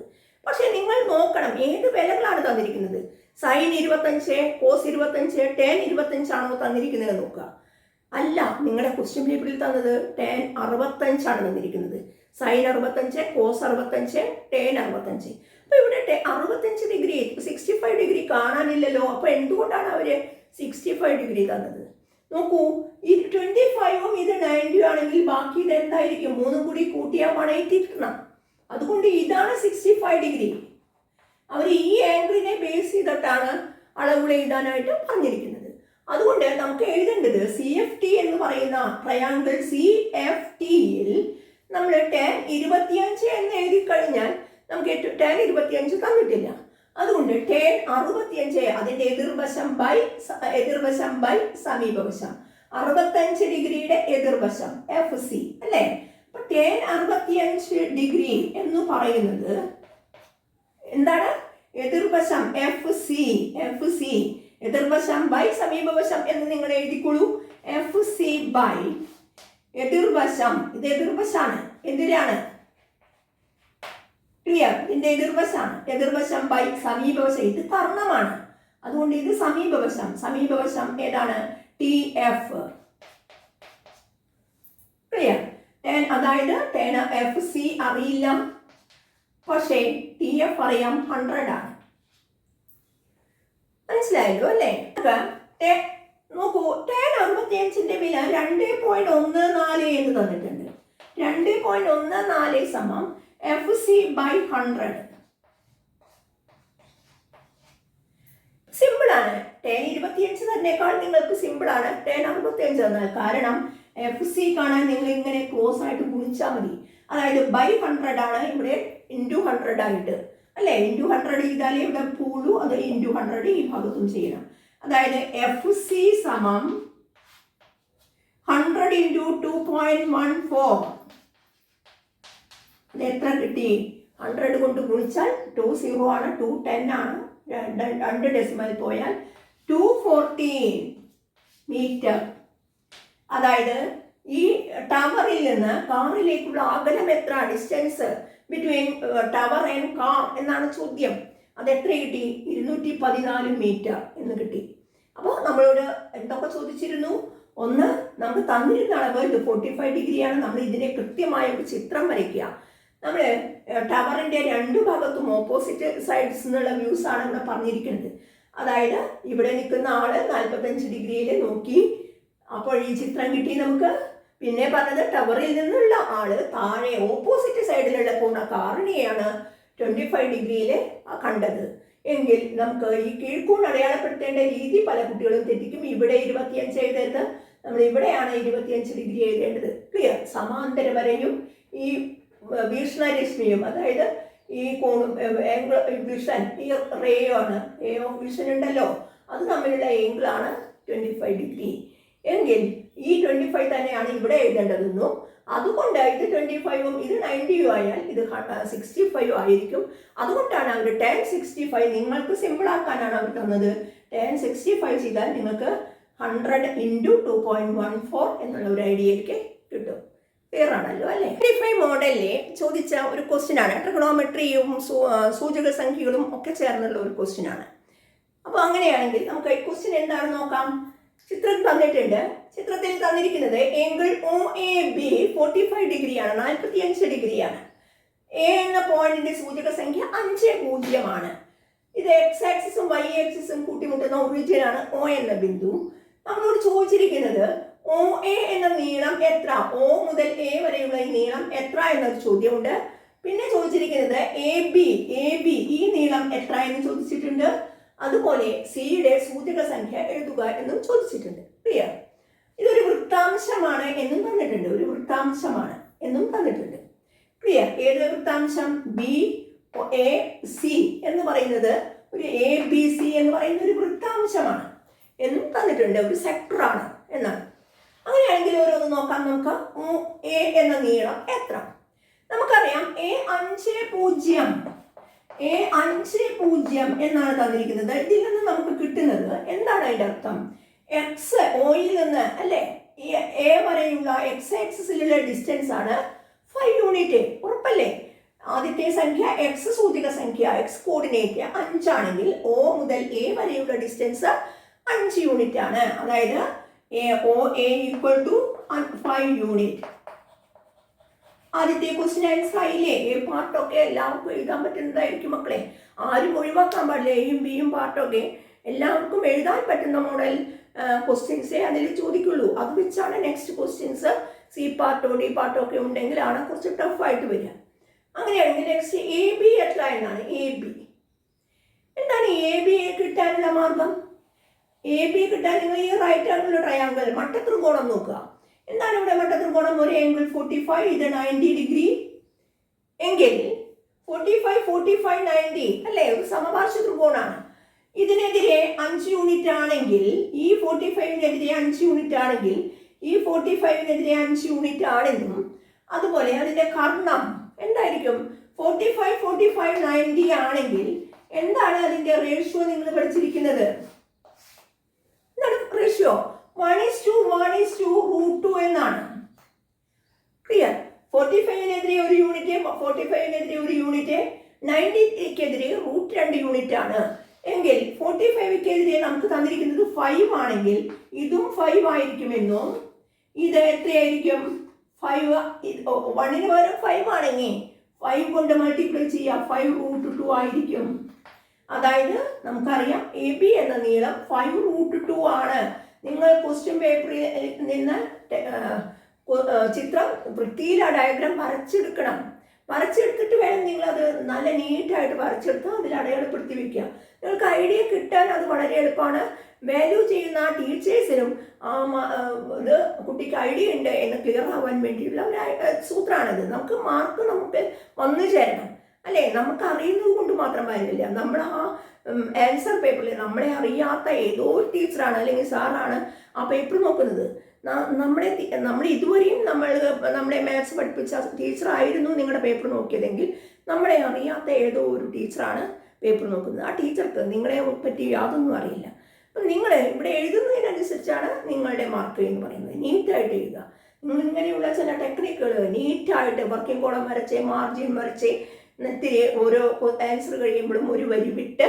പക്ഷെ നിങ്ങൾ നോക്കണം ഏത് വിലകളാണ് തന്നിരിക്കുന്നത്. sin 25, cos 25, tan 25 ആണോ തന്നിരിക്കുന്നത് നോക്കുക. അല്ല, നിങ്ങളുടെ ക്വസ്റ്റ്യൻ പേപ്പറിൽ തന്നത് tan 65 ആണ് തന്നിരിക്കുന്നത്. sin 65, cos 65, tan 65. അപ്പൊ ഇവിടെ 65 ഡിഗ്രി, 65 ഡിഗ്രി കാണാനില്ലല്ലോ. അപ്പൊ എന്തുകൊണ്ടാണ് അവര് 65 ഡിഗ്രി തന്നത്? നോക്കൂ, ഈ 25ഉം ഇത് 90 ആണെങ്കിൽ ബാക്കി ഇത് എന്തായിരിക്കും? 3 കൂടി കൂട്ടിയാൽ 180 കിട്ടണം. അതുകൊണ്ട് ഇതാണ് 65 ഡിഗ്രി. അവർ ഈ ആംഗിളിനെ ബേസ് ചെയ്തിട്ടാണ് അളവുകൾ എഴുതാനായിട്ട് പറഞ്ഞിരിക്കുന്നത്. അതുകൊണ്ട് നമുക്ക് എഴുതേണ്ടത് CFT എന്ന് പറയുന്ന ട്രയാങ്കിൾ CFT-യിൽ നമ്മൾ tan 25 എന്ന് എഴുതി കഴിഞ്ഞാൽ നമുക്ക് tan 25 തന്നിട്ടില്ല. അതുകൊണ്ട് tan 65 അതിന്റെ എതിർവശം ബൈ സമീപവശം, 65 ഡിഗ്രിയുടെ എതിർവശം FC, അല്ലേ? അപ്പൊ tan 65 ഡിഗ്രി എന്ന് പറയുന്നത് എന്താണ്? എതിർവശം FC, എതിർവശം ബൈ സമീപവശം എന്ന് നിങ്ങൾ എഴുതിക്കൊള്ളൂ. FC ബൈ എതിർവശം, ഇത് എതിർവശാണ്. എന്തിനാണ്? ക്ലിയർ? ഇതിന്റെ എതിർവശാണ്. എതിർവശം ബൈ സമീപവശം, ഇത് കർണമാണ്. അതുകൊണ്ട് ഇത് സമീപവശം. സമീപവശം ഏതാണ്? TF. ക്ലിയർ? അതായത് tan FC അറിയില്ല, പക്ഷേ TF അറിയാം, 100 ആണ്. മനസ്സിലായല്ലോ, അല്ലേ? നോക്കൂ, tan 65 വില 2.14 എന്ന് തന്നിട്ടുണ്ട്. 2.14 സമം FC/100. സിമ്പിളാണ്. tan 25 തന്നേക്കാൾ നിങ്ങൾക്ക് സിമ്പിളാണ് tan 65 തന്നാൽ. കാരണം FC കാണാൻ നിങ്ങൾ ഇങ്ങനെ ക്ലോസ് ആയിട്ട് ഗുണിച്ചാൽ മതി. അതായത് /100 ആണ് ഇവിടെ ×100 ആയിട്ട്, അല്ലേ? ×100 ചെയ്താലേ ഇവിടെ പോളൂ. അത് ×100 ഈ ഭാഗത്തും ചെയ്യണം. അതായത് FC സമം 100 × 2.14. അത് എത്ര കിട്ടി? 100 കൊണ്ട് ഗുണിച്ചാൽ 2 0 ആണ്, 2 10 ആണ്. 2 ഡെസിമൽ പോയാൽ 214 മീറ്റർ. അതായത് ഈ ടവറിൽ നിന്ന് കാറിലേക്കുള്ള അകലം എത്ര, distance between tower and car എന്നാണ് ചോദ്യം. അത് എത്ര കിട്ടി? 214 മീറ്റർ എന്ന് കിട്ടി. അപ്പോൾ നമ്മളോട് എന്തൊക്കെ ചോദിച്ചിരുന്നു? ഒന്ന്, നമുക്ക് തന്നിരുന്ന അളവ് ഇത് 45 ഡിഗ്രിയാണ്. നമ്മൾ ഇതിനെ കൃത്യമായ ഒരു ചിത്രം വരയ്ക്കുക. നമ്മൾ ടവറിൻ്റെ 2 ഭാഗത്തും ഓപ്പോസിറ്റ് സൈഡ്സ് എന്നുള്ള വ്യൂസ് ആണ് ഇവിടെ പറഞ്ഞിരിക്കുന്നത്. അതായത് ഇവിടെ നിൽക്കുന്ന ആള് 45 ഡിഗ്രിയിൽ നോക്കി, അപ്പോൾ ഈ ചിത്രം കിട്ടി നമുക്ക്. പിന്നെ പറഞ്ഞത് ടവറിൽ നിന്നുള്ള ആള് താഴെ ഓപ്പോസിറ്റ് സൈഡിലുള്ള പോകുന്ന കാറിനെയാണ് 25 ഡിഗ്രിയിൽ കണ്ടത്. എങ്കിൽ നമുക്ക് ഈ കീഴ്ക്കോൺ അടയാളപ്പെടുത്തേണ്ട രീതി പല കുട്ടികളും തെറ്റിക്കും. ഇവിടെ 25 എഴുതരുത്, നമ്മൾ ഇവിടെയാണ് 25 ഡിഗ്രി എഴുതേണ്ടത്. ക്ലിയർ? സമാന്തര വരയും ഈ വീക്ഷണരശ്മിയും, അതായത് ഈ കോണും വിഷൻ, ഈ റേ ഓഫ് വിഷൻ ഉണ്ടല്ലോ, അത് തമ്മിലുള്ള ആംഗിളാണ് 25 ഡിഗ്രി. എങ്കിൽ ഈ 25 തന്നെയാണ് ഇവിടെ എഴുതേണ്ടതെന്നും, അതുകൊണ്ട് ഇത് 25ഉം ഇത് 90ഉം ആയാൽ ഇത് 65 ആയിരിക്കും. അതുകൊണ്ടാണ് അവർ tan 65 നിങ്ങൾക്ക് സിമ്പിൾ ആക്കാനാണ് അവർ തന്നത്. tan 65 ചെയ്താൽ നിങ്ങൾക്ക് 100 × 2.14 എന്നുള്ള ഒരു ഐഡിയയിലേക്ക് കിട്ടും. ക്ലിയർ ആണല്ലോ, അല്ലേ? 35 മോഡലിലെ ചോദിച്ച ഒരു ക്വസ്റ്റ്യൻ ആണ്. ട്രിഗണോമെട്രിയും സൂചക സംഖ്യകളും ഒക്കെ ചേർന്നുള്ള ഒരു ക്വസ്റ്റ്യൻ ആണ്. അപ്പോൾ അങ്ങനെയാണെങ്കിൽ നമുക്ക് ഈ ക്വസ്റ്റ്യൻ എന്താണെന്ന് നോക്കാം. ചിത്രം തന്നിട്ടുണ്ട്. ചിത്രത്തിൽ തന്നിരിക്കുന്നത് ആംഗിൾ OAB 45 ഡിഗ്രിയാണ്, 45 ഡിഗ്രിയാണ്. എ എന്ന പോയിന്റിന്റെ സൂചക സംഖ്യ 5 0 ആണ്. ഇത് X ആക്സിസും Y ആക്സിസും കൂട്ടിമുട്ടുന്ന ഒറിജിനാണ് O എന്ന ബിന്ദു. നമ്മളോട് ചോദിച്ചിരിക്കുന്നത് OA എന്ന നീളം എത്ര, O മുതൽ A വരെയുള്ള ഈ നീളം എത്ര എന്നൊരു ചോദ്യമുണ്ട്. പിന്നെ ചോദിച്ചിരിക്കുന്നത് AB ഈ നീളം എത്ര എന്ന് ചോദിച്ചിട്ടുണ്ട്. അതുപോലെ സിയുടെ സൂചക സംഖ്യ എഴുതുക എന്നും ചോദിച്ചിട്ടുണ്ട്. ക്ലിയർ? ഇതൊരു വൃത്താംശമാണ് എന്നും തന്നിട്ടുണ്ട്. ഒരു വൃത്താംശമാണ് എന്നും തന്നിട്ടുണ്ട്. ക്ലിയർ? ഏത് വൃത്താംശം? BAC എന്ന് പറയുന്നത് ഒരു ABC എന്ന് പറയുന്ന ഒരു വൃത്താംശമാണ് എന്നും തന്നിട്ടുണ്ട്. ഒരു സെക്ടറാണ് എന്നാണ്. അങ്ങനെയാണെങ്കിൽ ഓരോന്ന് നോക്കാം. നമുക്ക് A എന്ന നീളം എത്ര? നമുക്കറിയാം A50 എന്നാണ് തന്നിരിക്കുന്നത്. ഇതിൽ നിന്ന് നമുക്ക് കിട്ടുന്നത് എന്താണ്? അതിൻ്റെ അർത്ഥം എക്സ് ഓയിൽ നിന്ന്, അല്ലേ, എ വരെയുള്ള X ആക്സിസിലുള്ള ഡിസ്റ്റൻസ് ആണ് 5 യൂണിറ്റ്. ഉറപ്പല്ലേ? ആദ്യത്തെ സംഖ്യ X സൂചക സംഖ്യ, X കോർഡിനേറ്റ് 5 ആണെങ്കിൽ O മുതൽ A വരെയുള്ള ഡിസ്റ്റൻസ് 5 യൂണിറ്റ് ആണ്. അതായത് OA = 5 യൂണിറ്റ്. ആദ്യത്തെ ക്വസ്റ്റ്യൻ ആൻസർ ആയില്ലേ? എ പാർട്ടൊക്കെ എല്ലാവർക്കും എഴുതാൻ പറ്റുന്നതായിരിക്കും മക്കളെ. ആരും ഒഴിവാക്കാൻ പാടില്ല. എയും ബിയും പാർട്ടൊക്കെ എല്ലാവർക്കും എഴുതാൻ പറ്റുന്ന മോഡൽ ക്വസ്റ്റ്യൻസേ അതിൽ ചോദിക്കുള്ളൂ. അത് വെച്ചാണ് നെക്സ്റ്റ് ക്വസ്റ്റ്യൻസ് സി പാർട്ടോ ഡി പാർട്ടോ ഒക്കെ ഉണ്ടെങ്കിലാണ് കുറച്ച് ടഫായിട്ട് വരിക. അങ്ങനെയാണെങ്കിൽ നെക്സ്റ്റ് AB എത്ര എന്നാണ്? AB എന്താണ്? AB കിട്ടാനുള്ള മാർഗം? AB കിട്ടാൻ നിങ്ങൾ ഈ റൈറ്റ് ആംഗിൾ ട്രയാങ്കിൾ മട്ടത്രികോണം നോക്കുക. എന്താണ് ഇവിടെ മട്ടത്രികോണം? ഒരു ആംഗിൾ 45, ഇത് 90 ഡിഗ്രി. എങ്കിൽ 45 45 90 അല്ലേ? ഒരു സമപാർശ്വ ത്രികോണാണ്. ഇതിനെതിരെ 5 യൂണിറ്റ് ആണെങ്കിൽ, ഈ 45-നെതിരെ 5 യൂണിറ്റ് ആണെങ്കിൽ, ഈ 45-നെതിരെ 5 യൂണിറ്റ് ആണെന്നും, അതുപോലെ അതിന്റെ കർണം എന്തായിരിക്കും? 45 45 90 ആണെങ്കിൽ എന്താണ് അതിന്റെ റേഷ്യോ? നിങ്ങൾ പഠിച്ചിരിക്കുന്നത് എന്താണ് റേഷ്യോ? 1:1:√2 എന്നാണ്. ക്ലിയർ? 45-നെതിരെ 1 യൂണിറ്റ്, 45-നെതിരെ 1 യൂണിറ്റ്, 90-ക്കെതിരെ √2 യൂണിറ്റ് ആണ്. എങ്കിൽ 45-ക്കെതിരെ നമുക്ക് തന്നിരിക്കുന്നത് 5 ആണെങ്കിൽ ഇതും 5 ആയിരിക്കുമെന്നും, ഇത് എത്രയായിരിക്കും? 5 1-ന് പകരം 5 ആണെങ്കിൽ 5 കൊണ്ട് മൾട്ടിപ്ലൈ ചെയ്യുക, 5√2 ആയിരിക്കും. അതായത് നമുക്കറിയാം AB എന്ന നീളം 5√2 ആണ്. നിങ്ങൾ ക്വസ്റ്റ്യൻ പേപ്പറിൽ നിന്ന് ചിത്രം വൃത്തിയിൽ ആ ഡയഗ്രാം വരച്ചെടുക്കണം. വരച്ചെടുത്തിട്ട് വേണം നിങ്ങളത് നല്ല നീറ്റായിട്ട് വരച്ചെടുത്ത് അതിൽ അടയാളപ്പെടുത്തി വയ്ക്കുക. നിങ്ങൾക്ക് ഐഡിയ കിട്ടാൻ അത് വളരെ എളുപ്പമാണ്. വാല്യൂ ചെയ്യുന്ന ആ ടീച്ചേഴ്സിനും ഇത് കുട്ടിക്ക് ഐഡിയ ഉണ്ട് എന്ന് ക്ലിയർ ആവാൻ വേണ്ടിയുള്ള ഒരു സൂത്രമാണിത്. നമുക്ക് മാർക്ക് നമുക്ക് വന്നു ചേരണം അല്ലേ? നമുക്ക് അറിയുന്നത് കൊണ്ട് മാത്രം കാര്യമില്ല. നമ്മൾ ആ ആൻസർ പേപ്പറിൽ നമ്മളെ അറിയാത്ത ഏതോ ഒരു ടീച്ചറാണ് അല്ലെങ്കിൽ സാറാണ് ആ പേപ്പർ നോക്കുന്നത്. നമ്മൾ ഇതുവരെയും നമ്മളെ മാത്സ് പഠിപ്പിച്ച ടീച്ചറായിരുന്നു നിങ്ങളുടെ പേപ്പർ നോക്കിയതെങ്കിൽ നമ്മളെ അറിയാത്ത ഏതോ ഒരു ടീച്ചറാണ് പേപ്പർ നോക്കുന്നത്. ആ ടീച്ചർക്ക് നിങ്ങളെ പറ്റി യാതൊന്നും അറിയില്ല. അപ്പം നിങ്ങൾ ഇവിടെ എഴുതുന്നതിനനുസരിച്ചാണ് നിങ്ങളുടെ മാർക്ക് എന്ന് പറയുന്നത്. നീറ്റായിട്ട് എഴുതുക. നിങ്ങൾ ഇങ്ങനെയുള്ള ചില ടെക്നിക്കുകൾ നീറ്റായിട്ട് വർക്കിംഗ് കോളം വരച്ച് മാർജിൻ വരച്ച് ഇത്തിരി ഓരോ ആൻസർ കഴിയുമ്പോഴും ഒരു വരി വിട്ട്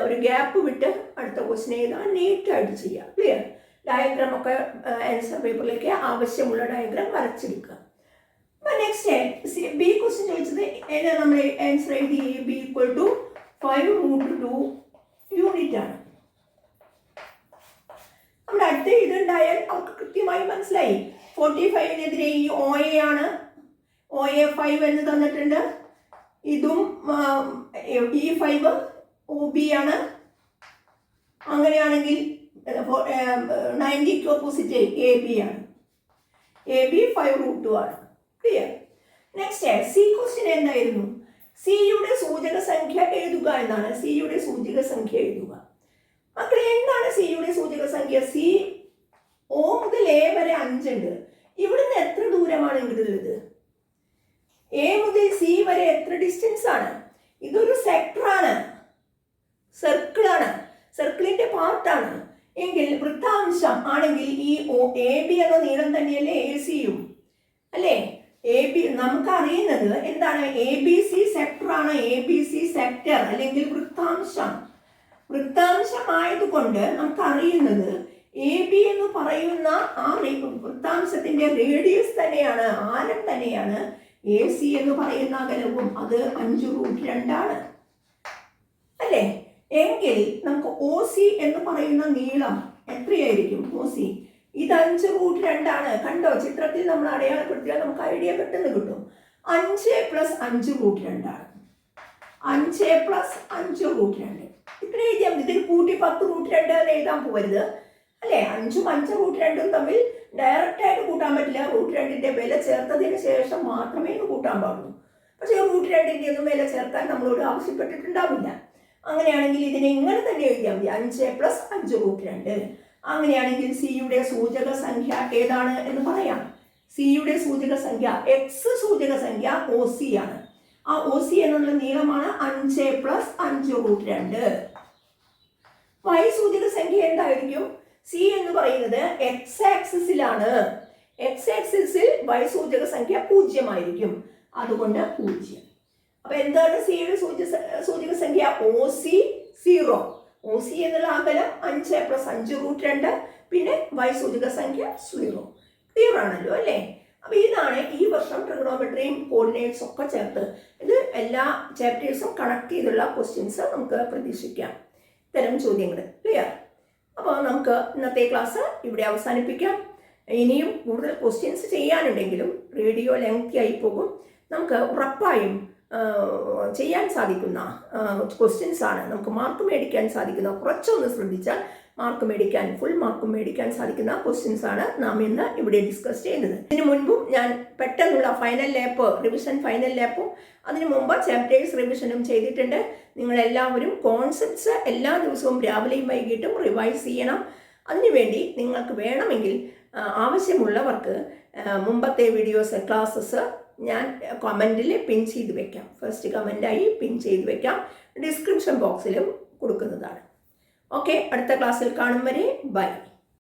ഒരു ഗ്യാപ്പ് വിട്ട് അടുത്ത ക്വസ്റ്റ്യൻ എഴുതാൻ നീറ്റായിട്ട് ചെയ്യുക. ക്ലിയർ? ഡയഗ്രാം ഒക്കെ ആൻസർ പേപ്പറിലേക്ക് ആവശ്യമുള്ള ഡയഗ്രാം വരച്ചെടുക്കുക. അപ്പം നെക്സ്റ്റ് ബി ക്വസ്റ്റ്യൻ ചോദിച്ചത് നമ്മൾ ആൻസർ എഴുതി ബി ഈക്വൽ ടു 5√2 യൂണിറ്റ് ആണ്. നമ്മുടെ അടുത്ത ഇതുണ്ടായാൽ അവർക്ക് കൃത്യമായി മനസ്സിലായി. 45-നെതിരെ ഈ OA ആണ്. OA 5 എന്ന് തന്നിട്ടുണ്ട്. ഇതും ഈ 5 OB ആണ്. അങ്ങനെയാണെങ്കിൽ 90ക്ക് ഓപ്പോസിറ്റ് AB ആണ്. AB 5√2 ആണ്. ക്ലിയർ? നെക്സ്റ്റ് സി ക്വസ്റ്റ്യൻ എന്തായിരുന്നു? സിയുടെ സൂചക സംഖ്യ എഴുതുക എന്നാണ്. സിയുടെ സൂചക സംഖ്യ എഴുതുക. മക്കളെ, എന്താണ് സിയുടെ സൂചക സംഖ്യ? സി O മുതൽ A വരെ 5 ഉണ്ട്. ഇവിടുന്ന് എത്ര ദൂരമാണ് ഇങ്ങോട്ടുള്ളത്? A മുതൽ C വരെ എത്ര ഡിസ്റ്റൻസ് ആണ്? ഇതൊരു സെക്ടറാണ്, സർക്കിളാണ്, സർക്കിളിന്റെ പാർട്ടാണ്. എങ്കിൽ വൃത്താംശം ആണെങ്കിൽ ഈ AB എന്ന നീളം തന്നെയല്ലേ AC-യും അല്ലേ? AB നമുക്ക് അറിയുന്നത് എന്താണ്? ABC സെക്ടറാണ്. ABC സെക്ടർ അല്ലെങ്കിൽ വൃത്താംശം. വൃത്താംശമായതുകൊണ്ട് നമുക്ക് അറിയുന്നത് AB എന്ന് പറയുന്ന ആ വൃത്താംശത്തിന്റെ റേഡിയസ് തന്നെയാണ്, ആരം തന്നെയാണ് AC എന്ന് പറയുന്ന അകലവും. അത് 5√2 ആണ് അല്ലേ? എങ്കിൽ നമുക്ക് OC എന്ന് പറയുന്ന നീളം എത്രയായിരിക്കും? OC ഇത് 5√2 ആണ്. കണ്ടോ? ചിത്രത്തിൽ നമ്മൾ അടയാളപ്പെടുത്തിയാൽ നമുക്ക് ഐഡിയ പെട്ടെന്ന് കിട്ടും. 5 + 5√2 ആണ്. 5 + 5√2 ഇത്ര എഴുതിയാൽ മതി. ഇതിൽ കൂട്ടി 10√2 എന്ന് എഴുതാൻ പോകരുത് അല്ലേ? 5ഉം 5√2 തമ്മിൽ ഡയറക്റ്റ് ആയിട്ട് കൂട്ടാൻ പറ്റില്ല. √2ന്റെ വില ചേർത്തതിന് ശേഷം മാത്രമേ ഇത് കൂട്ടാൻ പാടുള്ളൂ. പക്ഷേ √2ന്റെ ഒന്നും വില ചേർക്കാൻ നമ്മളോട് ആവശ്യപ്പെട്ടിട്ടുണ്ടാവില്ല. അങ്ങനെയാണെങ്കിൽ ഇതിനെ ഇങ്ങനെ തന്നെ എഴുതിയാൽ മതി. 5 + 5√2. അങ്ങനെയാണെങ്കിൽ സിയുടെ സൂചക സംഖ്യ ഏതാണ് എന്ന് പറയാം. സിയുടെ സൂചക സംഖ്യ X സൂചക സംഖ്യ OC ആണ്. ആ OC എന്നുള്ള നീളമാണ് 5 + 5√2. Y സൂചക സംഖ്യ എന്തായിരിക്കും? സി എന്ന് പറയുന്നത് X ആക്സിസിലാണ്. X ആക്സിസിൽ Y സൂചക സംഖ്യ 0 ആയിരിക്കും. അതുകൊണ്ട് 0. അപ്പൊ എന്താണ് സിയുടെ സൂചക സംഖ്യ? OC 0. OC എന്നുള്ള അകലം 5 + 5√2. പിന്നെ Y സൂചക സംഖ്യ 0. ക്ലിയർ ആണല്ലോ അല്ലേ? അപ്പൊ ഇതാണ് ഈ വർഷം ട്രിഗണോമെട്രിയും കോർഡിനേറ്റ്സ് ഒക്കെ ചേർത്ത് ഇത് എല്ലാ ചാപ്റ്റേഴ്സും കണക്ട് ചെയ്തുള്ള ക്വസ്റ്റ്യൻസ് നമുക്ക് പ്രതീക്ഷിക്കാം. ഇത്തരം ചോദ്യങ്ങൾ. ക്ലിയർ? അപ്പോൾ നമുക്ക് ഇന്നത്തെ ക്ലാസ് ഇവിടെ അവസാനിപ്പിക്കാം. ഇനിയും കൂടുതൽ ക്വസ്റ്റ്യൻസ് ചെയ്യാനുണ്ടെങ്കിലും റേഡിയോ ലെങ്തി ആയി പോകും. നമുക്ക് ഉറപ്പായും ചെയ്യാൻ സാധിക്കുന്ന ക്വസ്റ്റ്യൻസ് ആണ്. നമുക്ക് മാർക്ക് മേടിക്കാൻ സാധിക്കുന്ന, കുറച്ചൊന്ന് ശ്രദ്ധിച്ചാൽ മാർക്ക് മേടിക്കാൻ, ഫുൾ മാർക്ക് മേടിക്കാൻ സാധിക്കുന്ന ക്വസ്റ്റ്യൻസ് ആണ് നാം ഇന്ന് ഇവിടെ ഡിസ്കസ് ചെയ്യുന്നത്. ഇതിനു മുൻപും ഞാൻ പെട്ടെന്നുള്ള ഫൈനൽ ലാപ്പ്, റിവിഷൻ ഫൈനൽ ലാപ്പും അതിനു മുമ്പ് ചാപ്റ്റേഴ്സ് റിവിഷനും ചെയ്തിട്ടുണ്ട്. നിങ്ങളെല്ലാവരും കോൺസെപ്റ്റ്സ് എല്ലാ ദിവസവും രാവിലെയും വൈകിട്ടും റിവൈസ് ചെയ്യണം. അതിനുവേണ്ടി നിങ്ങൾക്ക് വേണമെങ്കിൽ ആവശ്യമുള്ളവർക്ക് മുമ്പത്തെ വീഡിയോസ് ക്ലാസ്സസ് ഞാൻ കമൻറ്റിൽ പിൻ ചെയ്ത് വെക്കാം. ഫസ്റ്റ് കമൻറ്റായി പിൻ ചെയ്ത് വെക്കാം. ഡിസ്ക്രിപ്ഷൻ ബോക്സിലും കൊടുക്കുന്നതാണ്. ഓക്കെ, അടുത്ത ക്ലാസ്സിൽ കാണും വരെ ബൈ.